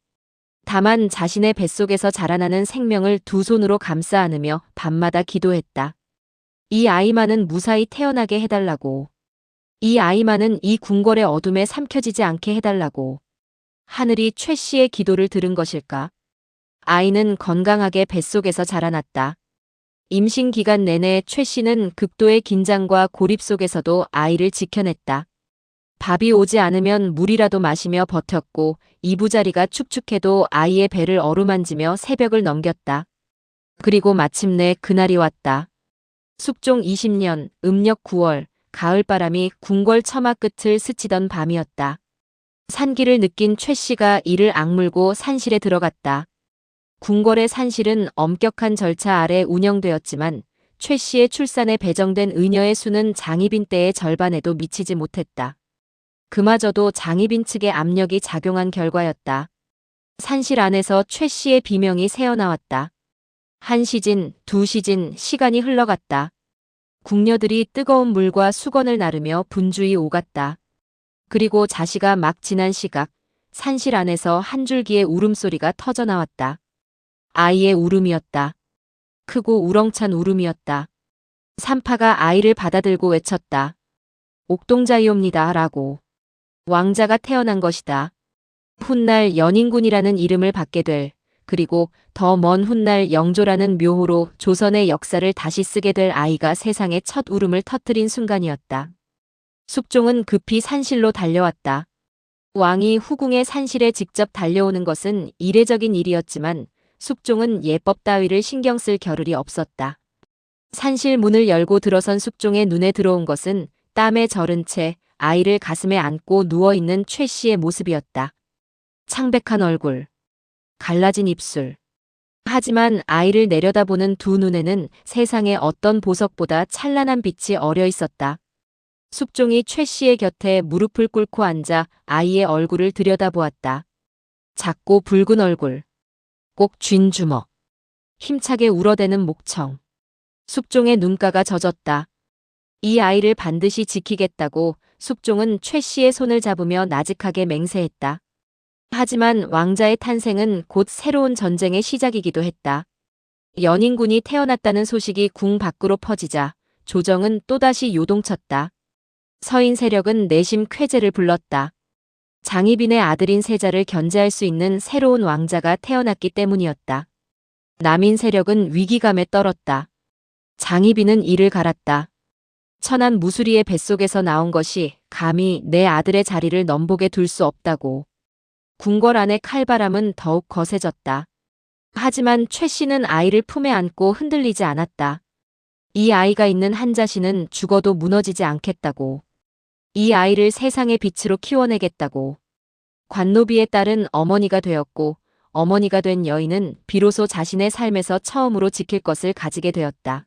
Speaker 1: 다만 자신의 뱃속에서 자라나는 생명을 두 손으로 감싸 안으며 밤마다 기도했다. 이 아이만은 무사히 태어나게 해달라고. 이 아이만은 이 궁궐의 어둠에 삼켜지지 않게 해달라고. 하늘이 최 씨의 기도를 들은 것일까? 아이는 건강하게 뱃속에서 자라났다. 임신 기간 내내 최 씨는 극도의 긴장과 고립 속에서도 아이를 지켜냈다. 밥이 오지 않으면 물이라도 마시며 버텼고 이부자리가 축축해도 아이의 배를 어루만지며 새벽을 넘겼다. 그리고 마침내 그날이 왔다. 숙종 20년 음력 9월 가을바람이 궁궐 처마 끝을 스치던 밤이었다. 산기를 느낀 최 씨가 이를 악물고 산실에 들어갔다. 궁궐의 산실은 엄격한 절차 아래 운영되었지만 최 씨의 출산에 배정된 의녀의 수는 장희빈 때의 절반에도 미치지 못했다. 그마저도 장희빈 측의 압력이 작용한 결과였다. 산실 안에서 최 씨의 비명이 새어나왔다. 한 시진, 두 시진, 시간이 흘러갔다. 궁녀들이 뜨거운 물과 수건을 나르며 분주히 오갔다. 그리고 자시가 막 지난 시각, 산실 안에서 한 줄기의 울음소리가 터져나왔다. 아이의 울음이었다. 크고 우렁찬 울음이었다. 산파가 아이를 받아들고 외쳤다. 옥동자이옵니다 라고. 왕자가 태어난 것이다. 훗날 연인군이라는 이름을 받게 될, 그리고 더 먼 훗날 영조라는 묘호로 조선의 역사를 다시 쓰게 될 아이가 세상에 첫 울음을 터뜨린 순간이었다. 숙종은 급히 산실로 달려왔다. 왕이 후궁의 산실에 직접 달려오는 것은 이례적인 일이었지만 숙종은 예법 따위를 신경 쓸 겨를이 없었다. 산실 문을 열고 들어선 숙종의 눈에 들어온 것은 땀에 절은 채 아이를 가슴에 안고 누워있는 최 씨의 모습이었다. 창백한 얼굴, 갈라진 입술. 하지만 아이를 내려다보는 두 눈에는 세상의 어떤 보석보다 찬란한 빛이 어려 있었다. 숙종이 최 씨의 곁에 무릎을 꿇고 앉아 아이의 얼굴을 들여다보았다. 작고 붉은 얼굴, 꼭 쥔 주먹, 힘차게 울어대는 목청. 숙종의 눈가가 젖었다. 이 아이를 반드시 지키겠다고 숙종은 최 씨의 손을 잡으며 나직하게 맹세했다. 하지만 왕자의 탄생은 곧 새로운 전쟁의 시작이기도 했다. 연인군이 태어났다는 소식이 궁 밖으로 퍼지자 조정은 또다시 요동쳤다. 서인 세력은 내심 쾌재를 불렀다. 장희빈의 아들인 세자를 견제할 수 있는 새로운 왕자가 태어났기 때문이었다. 남인 세력은 위기감에 떨었다. 장희빈은 이를 갈았다. 천한 무수리의 뱃속에서 나온 것이 감히 내 아들의 자리를 넘보게 둘 수 없다고. 궁궐 안의 칼바람은 더욱 거세졌다. 하지만 최 씨는 아이를 품에 안고 흔들리지 않았다. 이 아이가 있는 한 자신은 죽어도 무너지지 않겠다고. 이 아이를 세상의 빛으로 키워내겠다고. 관노비의 딸은 어머니가 되었고 어머니가 된 여인은 비로소 자신의 삶에서 처음으로 지킬 것을 가지게 되었다.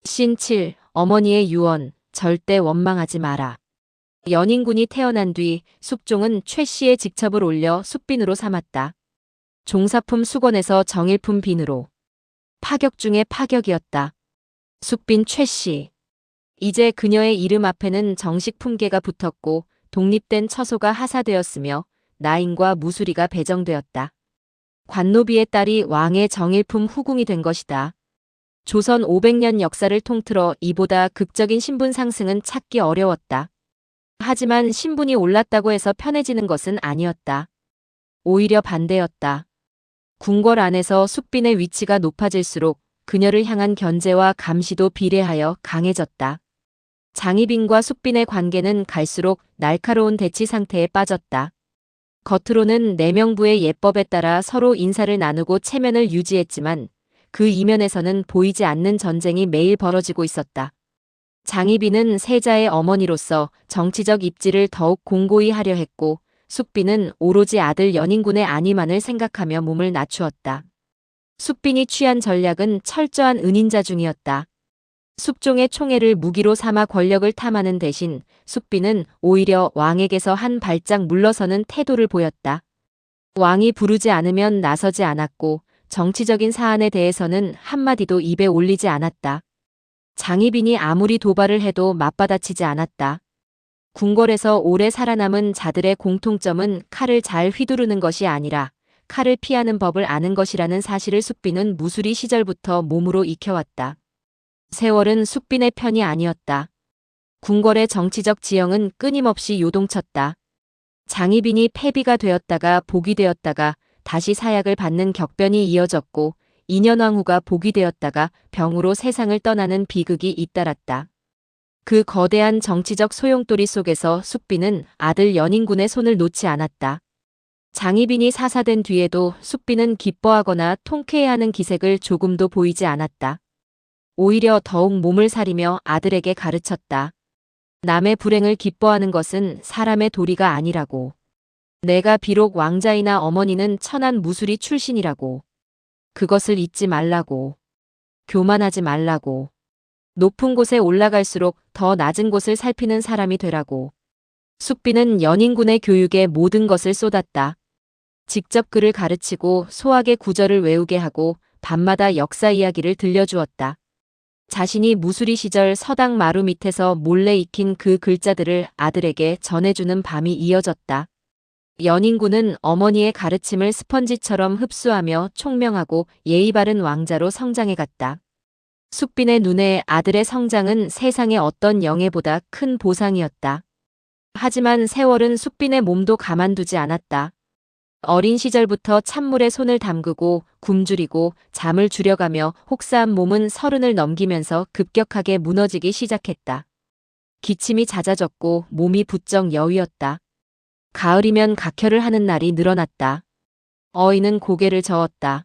Speaker 1: 신 7. 어머니의 유언. 절대 원망하지 마라. 연인군이 태어난 뒤 숙종은 최 씨의 직첩을 올려 숙빈으로 삼았다. 종사품 수건에서 정일품 빈으로. 파격 중에 파격이었다. 숙빈 최 씨. 이제 그녀의 이름 앞에는 정식 품계가 붙었고 독립된 처소가 하사되었으며 나인과 무수리가 배정되었다. 관노비의 딸이 왕의 정일품 후궁이 된 것이다. 조선 500년 역사를 통틀어 이보다 극적인 신분 상승은 찾기 어려웠다. 하지만 신분이 올랐다고 해서 편해지는 것은 아니었다. 오히려 반대였다. 궁궐 안에서 숙빈의 위치가 높아질수록 그녀를 향한 견제와 감시도 비례하여 강해졌다. 장희빈과 숙빈의 관계는 갈수록 날카로운 대치 상태에 빠졌다. 겉으로는 내명부의 예법에 따라 서로 인사를 나누고 체면을 유지했지만 그 이면에서는 보이지 않는 전쟁이 매일 벌어지고 있었다. 장희빈은 세자의 어머니로서 정치적 입지를 더욱 공고히 하려 했고 숙빈은 오로지 아들 연인군의 안위만을 생각하며 몸을 낮추었다. 숙빈이 취한 전략은 철저한 은인자 중이었다. 숙종의 총애를 무기로 삼아 권력을 탐하는 대신 숙빈은 오히려 왕에게서 한 발짝 물러서는 태도를 보였다. 왕이 부르지 않으면 나서지 않았고 정치적인 사안에 대해서는 한마디도 입에 올리지 않았다. 장희빈이 아무리 도발을 해도 맞받아치지 않았다. 궁궐에서 오래 살아남은 자들의 공통점은 칼을 잘 휘두르는 것이 아니라 칼을 피하는 법을 아는 것이라는 사실을 숙빈은 무수리 시절부터 몸으로 익혀왔다. 세월은 숙빈의 편이 아니었다. 궁궐의 정치적 지형은 끊임없이 요동쳤다. 장희빈이 패비가 되었다가 복이 되었다가 다시 사약을 받는 격변이 이어졌고 인현왕후가 복이 되었다가 병으로 세상을 떠나는 비극이 잇따랐다. 그 거대한 정치적 소용돌이 속에서 숙빈은 아들 연인군의 손을 놓지 않았다. 장희빈이 사사된 뒤에도 숙빈은 기뻐하거나 통쾌해하는 기색을 조금도 보이지 않았다. 오히려 더욱 몸을 사리며 아들에게 가르쳤다. 남의 불행을 기뻐하는 것은 사람의 도리가 아니라고. 내가 비록 왕자이나 어머니는 천한 무수리 출신이라고. 그것을 잊지 말라고. 교만하지 말라고. 높은 곳에 올라갈수록 더 낮은 곳을 살피는 사람이 되라고. 숙빈은 연인군의 교육에 모든 것을 쏟았다. 직접 그를 가르치고 소학의 구절을 외우게 하고 밤마다 역사 이야기를 들려주었다. 자신이 무수리 시절 서당 마루 밑에서 몰래 익힌 그 글자들을 아들에게 전해주는 밤이 이어졌다. 연인군은 어머니의 가르침을 스펀지처럼 흡수하며 총명하고 예의 바른 왕자로 성장해갔다. 숙빈의 눈에 아들의 성장은 세상의 어떤 영예보다 큰 보상이었다. 하지만 세월은 숙빈의 몸도 가만두지 않았다. 어린 시절부터 찬물에 손을 담그고 굶주리고 잠을 줄여가며 혹사한 몸은 30을 넘기면서 급격하게 무너지기 시작했다. 기침이 잦아졌고 몸이 부쩍 여위었다. 가을이면 각혈을 하는 날이 늘어났다. 어인은 고개를 저었다.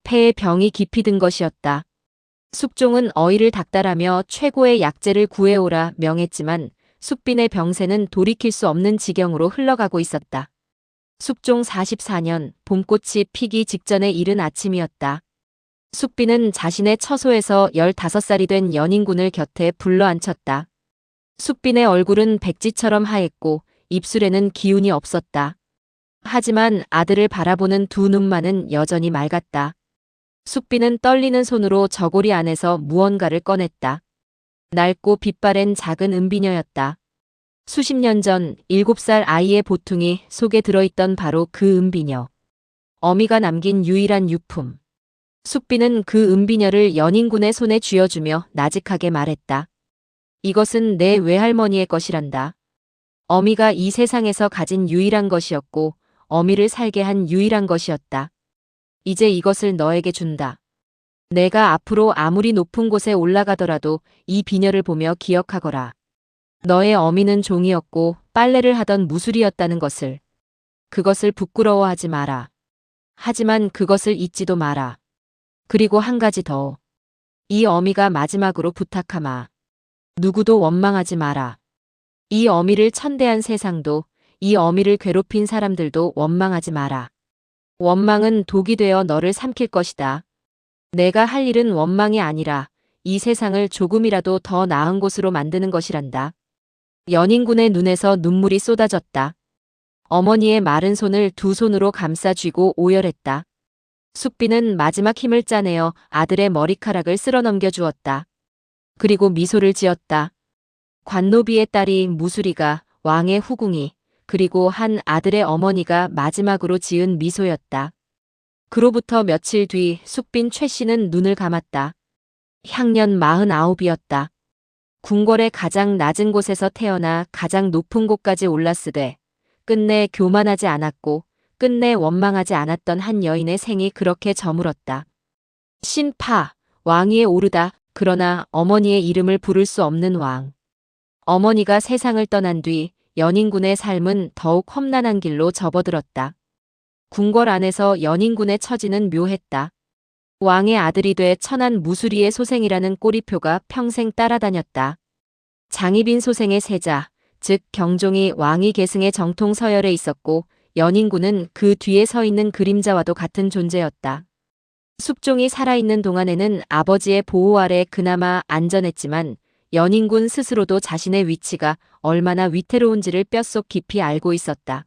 Speaker 1: 폐에 병이 깊이 든 것이었다. 숙종은 어이를 닥달하며 최고의 약재를 구해오라 명했지만 숙빈의 병세는 돌이킬 수 없는 지경으로 흘러가고 있었다. 숙종 44년 봄꽃이 피기 직전의 이른 아침이었다. 숙빈은 자신의 처소에서 15살이 된 연인군을 곁에 불러앉혔다. 숙빈의 얼굴은 백지처럼 하했고 입술에는 기운이 없었다. 하지만 아들을 바라보는 두 눈만은 여전히 맑았다. 숙빈은 떨리는 손으로 저고리 안에서 무언가를 꺼냈다. 낡고 빛바랜 작은 은비녀였다. 수십 년 전 7살 아이의 보퉁이 속에 들어있던 바로 그 은비녀. 어미가 남긴 유일한 유품. 숙빈은 그 은비녀를 연인군의 손에 쥐어주며 나직하게 말했다. 이것은 내 외할머니의 것이란다. 어미가 이 세상에서 가진 유일한 것이었고 어미를 살게 한 유일한 것이었다. 이제 이것을 너에게 준다. 내가 앞으로 아무리 높은 곳에 올라가더라도 이 비녀를 보며 기억하거라. 너의 어미는 종이었고 빨래를 하던 무술이었다는 것을. 그것을 부끄러워하지 마라. 하지만 그것을 잊지도 마라. 그리고 한 가지 더. 이 어미가 마지막으로 부탁하마. 누구도 원망하지 마라. 이 어미를 천대한 세상도, 이 어미를 괴롭힌 사람들도 원망하지 마라. 원망은 독이 되어 너를 삼킬 것이다. 내가 할 일은 원망이 아니라 이 세상을 조금이라도 더 나은 곳으로 만드는 것이란다. 연인군의 눈에서 눈물이 쏟아졌다. 어머니의 마른 손을 두 손으로 감싸 쥐고 오열했다. 숙비는 마지막 힘을 짜내어 아들의 머리카락을 쓸어 넘겨 주었다. 그리고 미소를 지었다. 관노비의 딸이 무수리가, 왕의 후궁이, 그리고 한 아들의 어머니가 마지막으로 지은 미소였다. 그로부터 며칠 뒤 숙빈 최 씨는 눈을 감았다. 향년 49이었다. 궁궐의 가장 낮은 곳에서 태어나 가장 높은 곳까지 올랐으되 끝내 교만하지 않았고 끝내 원망하지 않았던 한 여인의 생이 그렇게 저물었다. 신파, 왕위에 오르다. 그러나 어머니의 이름을 부를 수 없는 왕. 어머니가 세상을 떠난 뒤 연인군의 삶은 더욱 험난한 길로 접어들었다. 궁궐 안에서 연인군의 처지는 묘했다. 왕의 아들이 돼 천한 무수리의 소생이라는 꼬리표가 평생 따라다녔다. 장희빈 소생의 세자, 즉 경종이 왕위 계승의 정통 서열에 있었고 연인군은 그 뒤에 서 있는 그림자와도 같은 존재였다. 숙종이 살아있는 동안에는 아버지의 보호 아래 그나마 안전했지만 연인군 스스로도 자신의 위치가 얼마나 위태로운지를 뼛속 깊이 알고 있었다.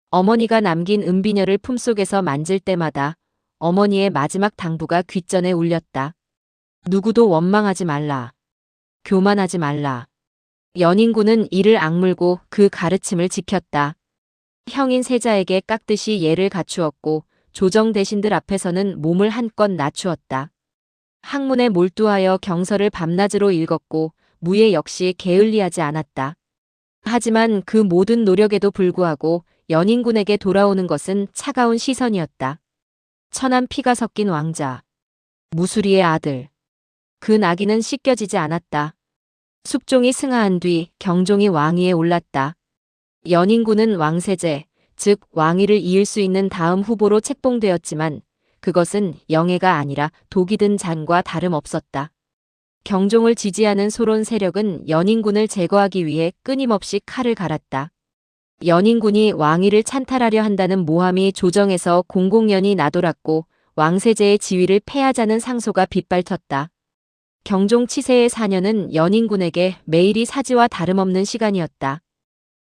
Speaker 1: 어머니가 남긴 은비녀를 품속에서 만질 때마다 어머니의 마지막 당부가 귓전에 울렸다. 누구도 원망하지 말라. 교만하지 말라. 연인군은 이를 악물고 그 가르침을 지켰다. 형인 세자에게 깍듯이 예를 갖추었고 조정 대신들 앞에서는 몸을 한껏 낮추었다. 학문에 몰두하여 경서를 밤낮으로 읽었고 무예 역시 게을리하지 않았다. 하지만 그 모든 노력에도 불구하고 연인군에게 돌아오는 것은 차가운 시선이었다. 천한 피가 섞인 왕자. 무수리의 아들. 그 낙인은 씻겨지지 않았다. 숙종이 승하한 뒤 경종이 왕위에 올랐다. 연인군은 왕세제, 즉 왕위를 이을 수 있는 다음 후보로 책봉되었지만 그것은 영예가 아니라 독이 든 잔과 다름없었다. 경종을 지지하는 소론 세력은 연인군을 제거하기 위해 끊임없이 칼을 갈았다. 연인군이 왕위를 찬탈하려 한다는 모함이 조정에서 공공연히 나돌았고 왕세제의 지위를 폐하자는 상소가 빗발쳤다. 경종 치세의 4년은 연인군에게 매일이 사지와 다름없는 시간이었다.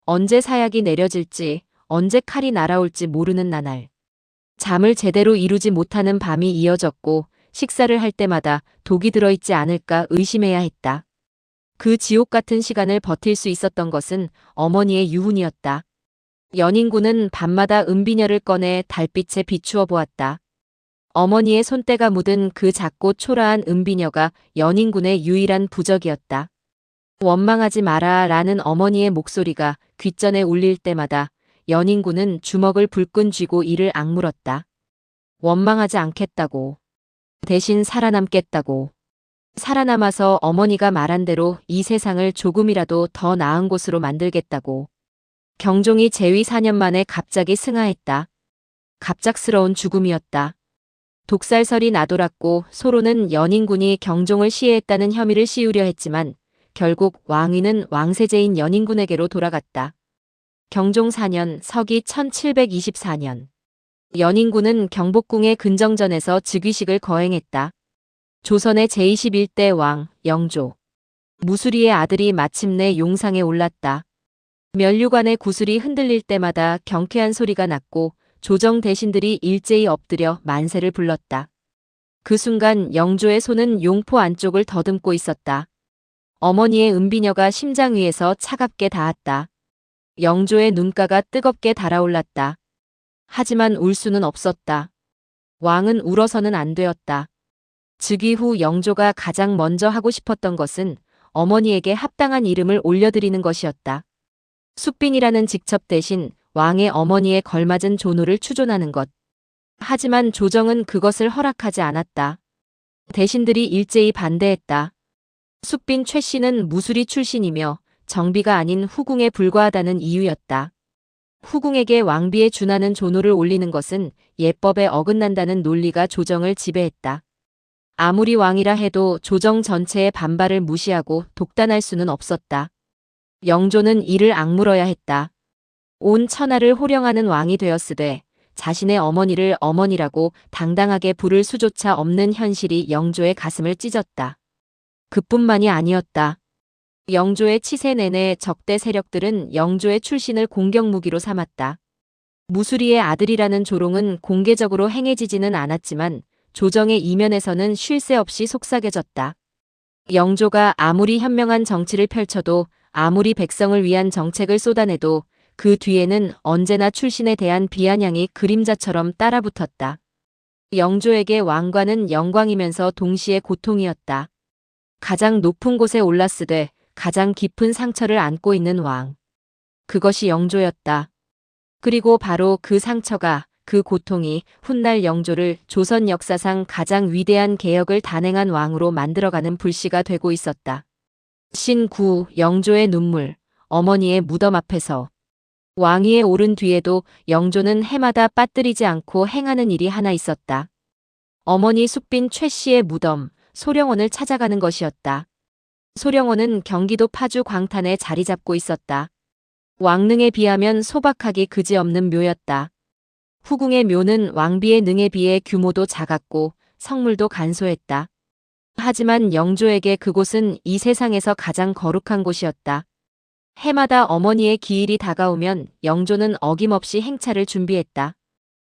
Speaker 1: 언제 사약이 내려질지, 언제 칼이 날아올지 모르는 나날. 잠을 제대로 이루지 못하는 밤이 이어졌고 식사를 할 때마다 독이 들어있지 않을까 의심해야 했다. 그 지옥 같은 시간을 버틸 수 있었던 것은 어머니의 유훈이었다. 연인군은 밤마다 은비녀를 꺼내 달빛에 비추어 보았다. 어머니의 손때가 묻은 그 작고 초라한 은비녀가 연인군의 유일한 부적이었다. 원망하지 마라 라는 어머니의 목소리가 귓전에 울릴 때마다 연인군은 주먹을 불끈 쥐고 이를 악물었다. 원망하지 않겠다고. 대신 살아남겠다고. 살아남아서 어머니가 말한 대로 이 세상을 조금이라도 더 나은 곳으로 만들겠다고. 경종이 재위 4년 만에 갑자기 승하했다. 갑작스러운 죽음이었다. 독살설이 나돌았고 소로는 연인군이 경종을 시해했다는 혐의를 씌우려 했지만 결국 왕위는 왕세제인 연인군에게로 돌아갔다. 경종 4년 서기 1724년. 연인군은 경복궁의 근정전에서 즉위식을 거행했다. 조선의 제21대 왕 영조. 무수리의 아들이 마침내 용상에 올랐다. 면류관의 구슬이 흔들릴 때마다 경쾌한 소리가 났고 조정 대신들이 일제히 엎드려 만세를 불렀다. 그 순간 영조의 손은 용포 안쪽을 더듬고 있었다. 어머니의 은비녀가 심장 위에서 차갑게 닿았다. 영조의 눈가가 뜨겁게 달아올랐다. 하지만 울 수는 없었다. 왕은 울어서는 안 되었다. 즉위 후 영조가 가장 먼저 하고 싶었던 것은 어머니에게 합당한 이름을 올려드리는 것이었다. 숙빈이라는 직첩 대신 왕의 어머니에 걸맞은 존호를 추존하는 것. 하지만 조정은 그것을 허락하지 않았다. 대신들이 일제히 반대했다. 숙빈 최 씨는 무수리 출신이며 정비가 아닌 후궁에 불과하다는 이유였다. 후궁에게 왕비에 준하는 존호를 올리는 것은 예법에 어긋난다는 논리가 조정을 지배했다. 아무리 왕이라 해도 조정 전체의 반발을 무시하고 독단할 수는 없었다. 영조는 이를 악물어야 했다. 온 천하를 호령하는 왕이 되었으되 자신의 어머니를 어머니라고 당당하게 부를 수조차 없는 현실이 영조의 가슴을 찢었다. 그뿐만이 아니었다. 영조의 치세 내내 적대 세력들은 영조의 출신을 공격무기로 삼았다. 무수리의 아들이라는 조롱은 공개적으로 행해지지는 않았지만 조정의 이면에서는 쉴 새 없이 속삭여졌다. 영조가 아무리 현명한 정치를 펼쳐도 아무리 백성을 위한 정책을 쏟아내도 그 뒤에는 언제나 출신에 대한 비아냥이 그림자처럼 따라붙었다. 영조에게 왕관은 영광이면서 동시에 고통이었다. 가장 높은 곳에 올랐으되 가장 깊은 상처를 안고 있는 왕. 그것이 영조였다. 그리고 바로 그 상처가, 그 고통이 훗날 영조를 조선 역사상 가장 위대한 개혁을 단행한 왕으로 만들어가는 불씨가 되고 있었다. 신9 영조의 눈물, 어머니의 무덤 앞에서. 왕위에 오른 뒤에도 영조는 해마다 빠뜨리지 않고 행하는 일이 하나 있었다. 어머니 숙빈 최 씨의 무덤, 소령원을 찾아가는 것이었다. 소령원은 경기도 파주 광탄에 자리 잡고 있었다. 왕릉에 비하면 소박하기 그지없는 묘였다. 후궁의 묘는 왕비의 능에 비해 규모도 작았고 성물도 간소했다. 하지만 영조에게 그곳은 이 세상에서 가장 거룩한 곳이었다. 해마다 어머니의 기일이 다가오면 영조는 어김없이 행차를 준비했다.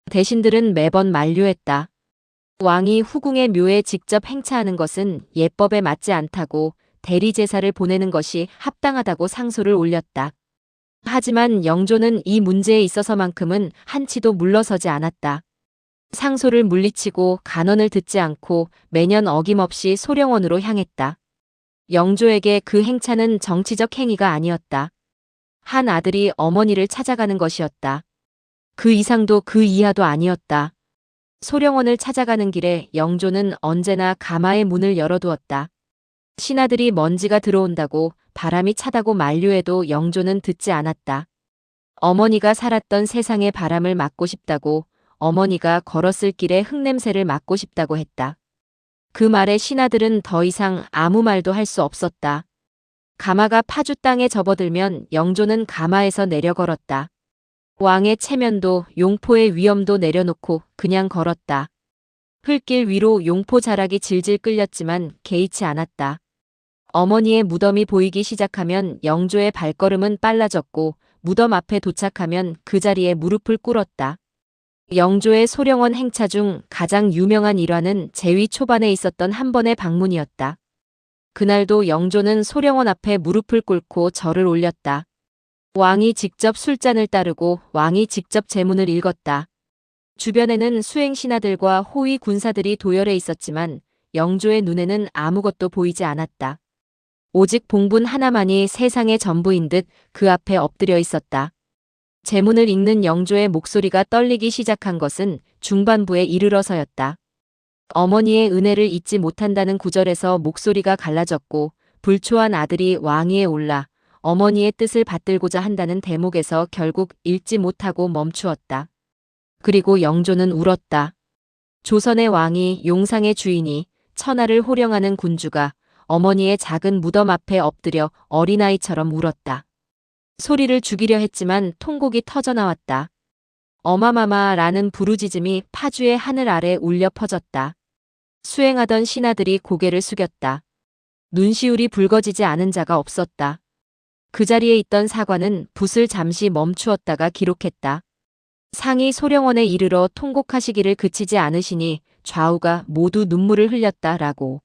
Speaker 1: 대신들은 매번 만류했다. 왕이 후궁의 묘에 직접 행차하는 것은 예법에 맞지 않다고 대리제사를 보내는 것이 합당하다고 상소를 올렸다. 하지만 영조는 이 문제에 있어서만큼은 한치도 물러서지 않았다. 상소를 물리치고 간언을 듣지 않고 매년 어김없이 소령원으로 향했다. 영조에게 그 행차는 정치적 행위가 아니었다. 한 아들이 어머니를 찾아가는 것이었다. 그 이상도 그 이하도 아니었다. 소령원을 찾아가는 길에 영조는 언제나 가마의 문을 열어두었다. 신하들이 먼지가 들어온다고 바람이 차다고 만류해도 영조는 듣지 않았다. 어머니가 살았던 세상의 바람을 맡고 싶다고, 어머니가 걸었을 길의 흙냄새를 맡고 싶다고 했다. 그 말에 신하들은 더 이상 아무 말도 할 수 없었다. 가마가 파주 땅에 접어들면 영조는 가마에서 내려 걸었다. 왕의 체면도 용포의 위엄도 내려놓고 그냥 걸었다. 흘길 위로 용포 자락이 질질 끌렸지만 개의치 않았다. 어머니의 무덤이 보이기 시작하면 영조의 발걸음은 빨라졌고 무덤 앞에 도착하면 그 자리에 무릎을 꿇었다. 영조의 소령원 행차 중 가장 유명한 일화는 재위 초반에 있었던 한 번의 방문이었다. 그날도 영조는 소령원 앞에 무릎을 꿇고 절을 올렸다. 왕이 직접 술잔을 따르고 왕이 직접 제문을 읽었다. 주변에는 수행 신하들과 호위 군사들이 도열해 있었지만 영조의 눈에는 아무것도 보이지 않았다. 오직 봉분 하나만이 세상의 전부인 듯 그 앞에 엎드려 있었다. 제문을 읽는 영조의 목소리가 떨리기 시작한 것은 중반부에 이르러서였다. 어머니의 은혜를 잊지 못한다는 구절에서 목소리가 갈라졌고 불초한 아들이 왕위에 올라 어머니의 뜻을 받들고자 한다는 대목에서 결국 읽지 못하고 멈추었다. 그리고 영조는 울었다. 조선의 왕이, 용상의 주인이, 천하를 호령하는 군주가 어머니의 작은 무덤 앞에 엎드려 어린아이처럼 울었다. 소리를 죽이려 했지만 통곡이 터져나왔다. 어마마마라는 부르짖음이 파주의 하늘 아래 울려 퍼졌다. 수행하던 신하들이 고개를 숙였다. 눈시울이 붉어지지 않은 자가 없었다. 그 자리에 있던 사관은 붓을 잠시 멈추었다가 기록했다. 상이 소령원에 이르러 통곡하시기를 그치지 않으시니 좌우가 모두 눈물을 흘렸다라고.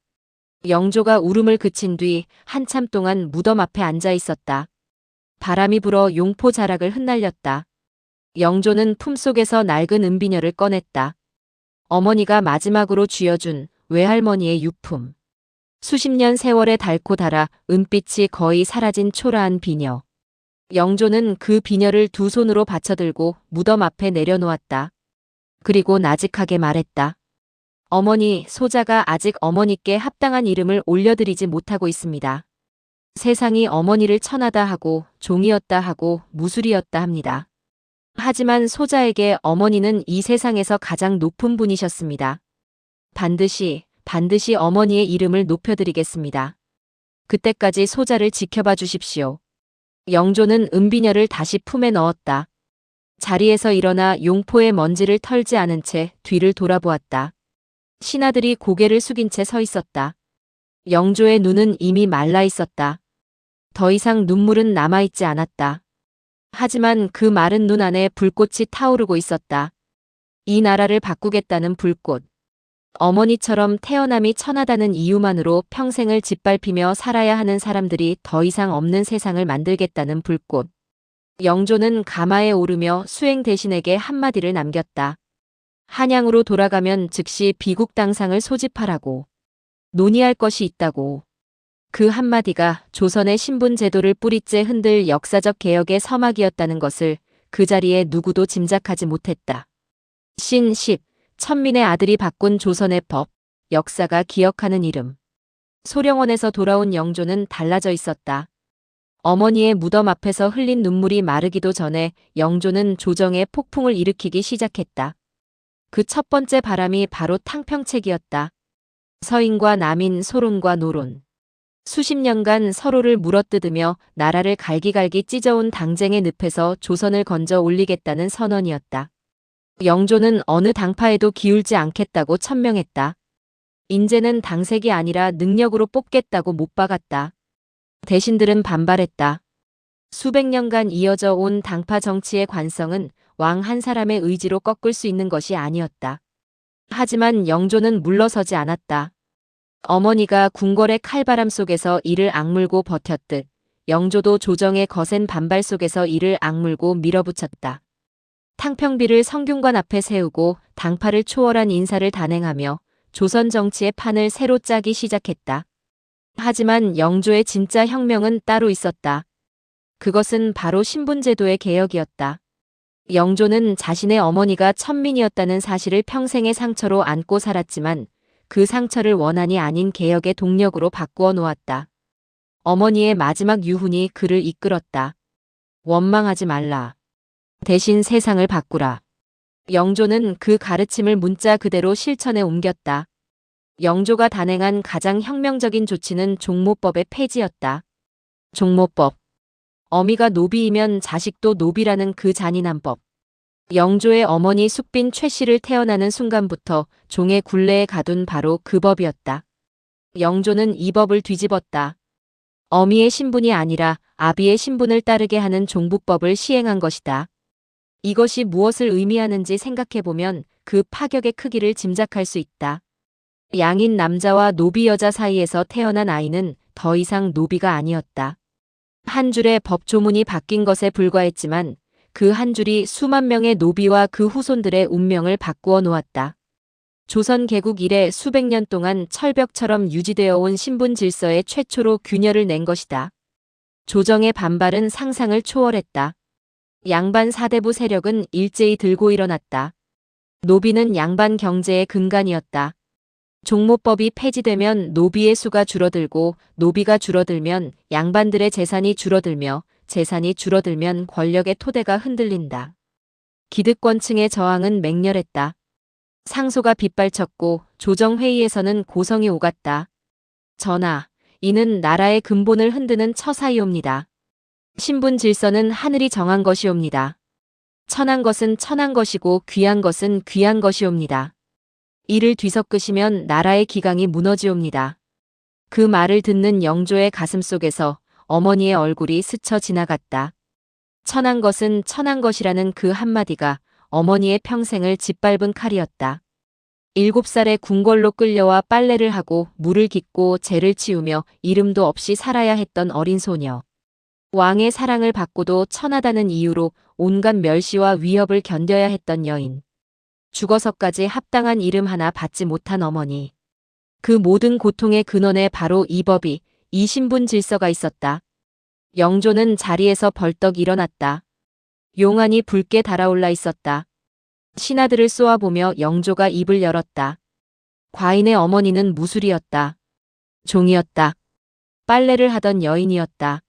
Speaker 1: 영조가 울음을 그친 뒤 한참 동안 무덤 앞에 앉아 있었다. 바람이 불어 용포 자락을 흩날렸다. 영조는 품속에서 낡은 은비녀를 꺼냈다. 어머니가 마지막으로 쥐어준 외할머니의 유품. 수십 년 세월에 닳고 닳아 은빛이 거의 사라진 초라한 비녀. 영조는 그 비녀를 두 손으로 받쳐들고 무덤 앞에 내려놓았다. 그리고 나직하게 말했다. 어머니, 소자가 아직 어머니께 합당한 이름을 올려드리지 못하고 있습니다. 세상이 어머니를 천하다 하고 종이었다 하고 무술이었다 합니다. 하지만 소자에게 어머니는 이 세상에서 가장 높은 분이셨습니다. 반드시 어머니의 이름을 높여드리겠습니다. 그때까지 소자를 지켜봐 주십시오. 영조는 은비녀를 다시 품에 넣었다. 자리에서 일어나 용포의 먼지를 털지 않은 채 뒤를 돌아보았다. 신하들이 고개를 숙인 채 서 있었다. 영조의 눈은 이미 말라 있었다. 더 이상 눈물은 남아있지 않았다. 하지만 그 마른 눈 안에 불꽃이 타오르고 있었다. 이 나라를 바꾸겠다는 불꽃. 어머니처럼 태어남이 천하다는 이유만으로 평생을 짓밟히며 살아야 하는 사람들이 더 이상 없는 세상을 만들겠다는 불꽃. 영조는 가마에 오르며 수행 대신에게 한마디를 남겼다. 한양으로 돌아가면 즉시 비국 당상을 소집하라고. 논의할 것이 있다고. 그 한마디가 조선의 신분 제도를 뿌리째 흔들 역사적 개혁의 서막이었다는 것을 그 자리에 누구도 짐작하지 못했다. 신10. 천민의 아들이 바꾼 조선의 법, 역사가 기억하는 이름. 소령원에서 돌아온 영조는 달라져 있었다. 어머니의 무덤 앞에서 흘린 눈물이 마르기도 전에 영조는 조정의 폭풍을 일으키기 시작했다. 그 첫 번째 바람이 바로 탕평책이었다. 서인과 남인, 소론과 노론. 수십 년간 서로를 물어뜯으며 나라를 갈기갈기 찢어온 당쟁의 늪에서 조선을 건져 올리겠다는 선언이었다. 영조는 어느 당파에도 기울지 않겠다고 천명했다. 인재는 당색이 아니라 능력으로 뽑겠다고 못 박았다. 대신들은 반발했다. 수백 년간 이어져 온 당파 정치의 관성은 왕 한 사람의 의지로 꺾을 수 있는 것이 아니었다. 하지만 영조는 물러서지 않았다. 어머니가 궁궐의 칼바람 속에서 이를 악물고 버텼듯 영조도 조정의 거센 반발 속에서 이를 악물고 밀어붙였다. 탕평비를 성균관 앞에 세우고 당파를 초월한 인사를 단행하며 조선 정치의 판을 새로 짜기 시작했다. 하지만 영조의 진짜 혁명은 따로 있었다. 그것은 바로 신분제도의 개혁이었다. 영조는 자신의 어머니가 천민이었다는 사실을 평생의 상처로 안고 살았지만 그 상처를 원한이 아닌 개혁의 동력으로 바꾸어 놓았다. 어머니의 마지막 유훈이 그를 이끌었다. 원망하지 말라. 대신 세상을 바꾸라. 영조는 그 가르침을 문자 그대로 실천에 옮겼다. 영조가 단행한 가장 혁명적인 조치는 종모법의 폐지였다. 종모법. 어미가 노비이면 자식도 노비라는 그 잔인한 법. 영조의 어머니 숙빈 최씨를 태어나는 순간부터 종의 굴레에 가둔 바로 그 법이었다. 영조는 이 법을 뒤집었다. 어미의 신분이 아니라 아비의 신분을 따르게 하는 종부법을 시행한 것이다. 이것이 무엇을 의미하는지 생각해보면 그 파격의 크기를 짐작할 수 있다. 양인 남자와 노비 여자 사이에서 태어난 아이는 더 이상 노비가 아니었다. 한 줄의 법 조문이 바뀐 것에 불과했지만 그 한 줄이 수만 명의 노비와 그 후손들의 운명을 바꾸어 놓았다. 조선 개국 이래 수백 년 동안 철벽처럼 유지되어 온 신분 질서에 최초로 균열을 낸 것이다. 조정의 반발은 상상을 초월했다. 양반 사대부 세력은 일제히 들고 일어났다. 노비는 양반 경제의 근간이었다. 종모법이 폐지되면 노비의 수가 줄어들고 노비가 줄어들면 양반들의 재산이 줄어들며 재산이 줄어들면 권력의 토대가 흔들린다. 기득권층의 저항은 맹렬했다. 상소가 빗발쳤고 조정회의에서는 고성이 오갔다. 전하, 이는 나라의 근본을 흔드는 처사이옵니다. 신분 질서는 하늘이 정한 것이옵니다. 천한 것은 천한 것이고 귀한 것은 귀한 것이옵니다. 이를 뒤섞으시면 나라의 기강이 무너지옵니다. 그 말을 듣는 영조의 가슴 속에서 어머니의 얼굴이 스쳐 지나갔다. 천한 것은 천한 것이라는 그 한마디가 어머니의 평생을 짓밟은 칼이었다. 7살에 궁궐로 끌려와 빨래를 하고 물을 깃고 재를 치우며 이름도 없이 살아야 했던 어린 소녀. 왕의 사랑을 받고도 천하다는 이유로 온갖 멸시와 위협을 견뎌야 했던 여인. 죽어서까지 합당한 이름 하나 받지 못한 어머니. 그 모든 고통의 근원에 바로 이 법이, 이 신분 질서가 있었다. 영조는 자리에서 벌떡 일어났다. 용안이 붉게 달아올라 있었다. 신하들을 쏘아보며 영조가 입을 열었다. 과인의 어머니는 무술이었다. 종이었다. 빨래를 하던 여인이었다.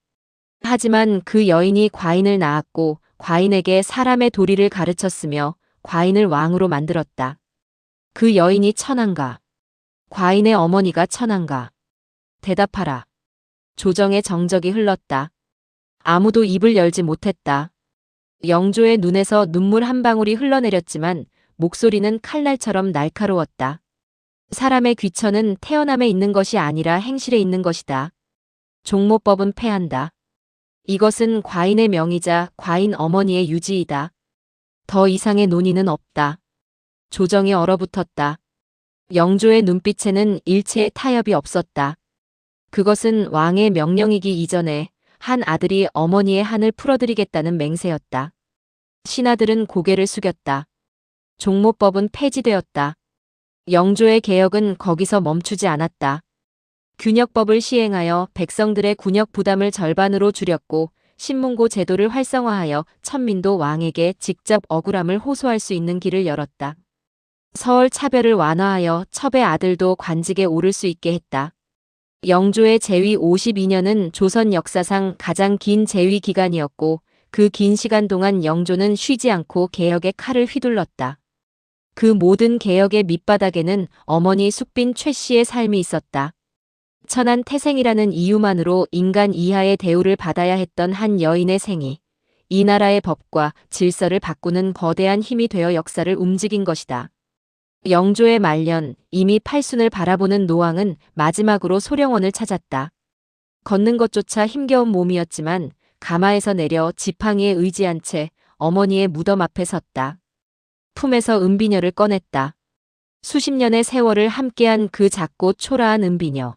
Speaker 1: 하지만 그 여인이 과인을 낳았고 과인에게 사람의 도리를 가르쳤으며 과인을 왕으로 만들었다. 그 여인이 천한가? 과인의 어머니가 천한가? 대답하라. 조정의 정적이 흘렀다. 아무도 입을 열지 못했다. 영조의 눈에서 눈물 한 방울이 흘러내렸지만 목소리는 칼날처럼 날카로웠다. 사람의 귀천은 태어남에 있는 것이 아니라 행실에 있는 것이다. 종모법은 패한다. 이것은 과인의 명의자 과인 어머니의 유지이다. 더 이상의 논의는 없다. 조정이 얼어붙었다. 영조의 눈빛에는 일체의 타협이 없었다. 그것은 왕의 명령이기 이전에 한 아들이 어머니의 한을 풀어드리겠다는 맹세였다. 신하들은 고개를 숙였다. 종모법은 폐지되었다. 영조의 개혁은 거기서 멈추지 않았다. 균역법을 시행하여 백성들의 군역 부담을 절반으로 줄였고 신문고 제도를 활성화하여 천민도 왕에게 직접 억울함을 호소할 수 있는 길을 열었다. 서울 차별을 완화하여 첩의 아들도 관직에 오를 수 있게 했다. 영조의 재위 52년은 조선 역사상 가장 긴 재위 기간이었고 그 긴 시간 동안 영조는 쉬지 않고 개혁의 칼을 휘둘렀다. 그 모든 개혁의 밑바닥에는 어머니 숙빈 최 씨의 삶이 있었다. 천한 태생이라는 이유만으로 인간 이하의 대우를 받아야 했던 한 여인의 생이 이 나라의 법과 질서를 바꾸는 거대한 힘이 되어 역사를 움직인 것이다. 영조의 말년, 이미 팔순을 바라보는 노왕은 마지막으로 소령원을 찾았다. 걷는 것조차 힘겨운 몸이었지만 가마에서 내려 지팡이에 의지한 채 어머니의 무덤 앞에 섰다. 품에서 은비녀를 꺼냈다. 수십 년의 세월을 함께한 그 작고 초라한 은비녀.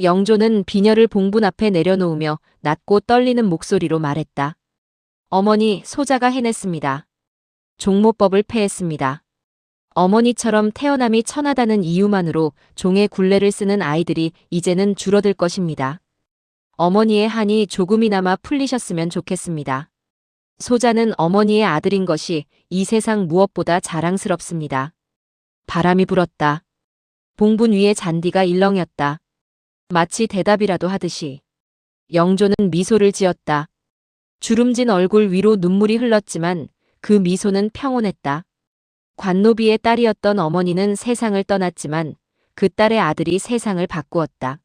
Speaker 1: 영조는 비녀를 봉분 앞에 내려놓으며 낮고 떨리는 목소리로 말했다. 어머니, 소자가 해냈습니다. 종모법을 폐했습니다. 어머니처럼 태어남이 천하다는 이유만으로 종의 굴레를 쓰는 아이들이 이제는 줄어들 것입니다. 어머니의 한이 조금이나마 풀리셨으면 좋겠습니다. 소자는 어머니의 아들인 것이 이 세상 무엇보다 자랑스럽습니다. 바람이 불었다. 봉분 위에 잔디가 일렁였다. 마치 대답이라도 하듯이. 영조는 미소를 지었다. 주름진 얼굴 위로 눈물이 흘렀지만 그 미소는 평온했다. 관노비의 딸이었던 어머니는 세상을 떠났지만 그 딸의 아들이 세상을 바꾸었다.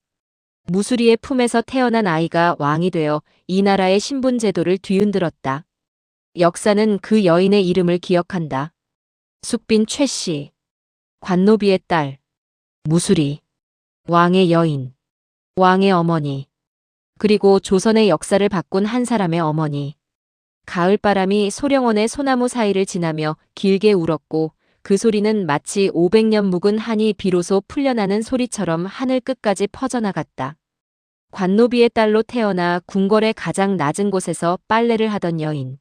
Speaker 1: 무수리의 품에서 태어난 아이가 왕이 되어 이 나라의 신분 제도를 뒤흔들었다. 역사는 그 여인의 이름을 기억한다. 숙빈 최 씨, 관노비의 딸, 무수리, 왕의 여인, 왕의 어머니, 그리고 조선의 역사를 바꾼 한 사람의 어머니. 가을바람이 소령원의 소나무 사이를 지나며 길게 울었고 그 소리는 마치 500년 묵은 한이 비로소 풀려나는 소리처럼 하늘 끝까지 퍼져나갔다. 관노비의 딸로 태어나 궁궐의 가장 낮은 곳에서 빨래를 하던 여인.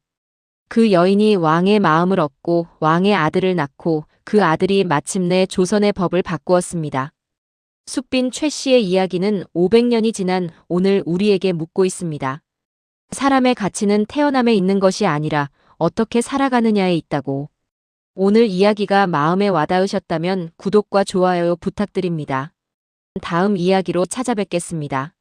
Speaker 1: 그 여인이 왕의 마음을 얻고 왕의 아들을 낳고 그 아들이 마침내 조선의 법을 바꾸었습니다. 숙빈 최 씨의 이야기는 500년이 지난 오늘 우리에게 묻고 있습니다. 사람의 가치는 태어남에 있는 것이 아니라 어떻게 살아가느냐에 있다고. 오늘 이야기가 마음에 와닿으셨다면 구독과 좋아요 부탁드립니다. 다음 이야기로 찾아뵙겠습니다.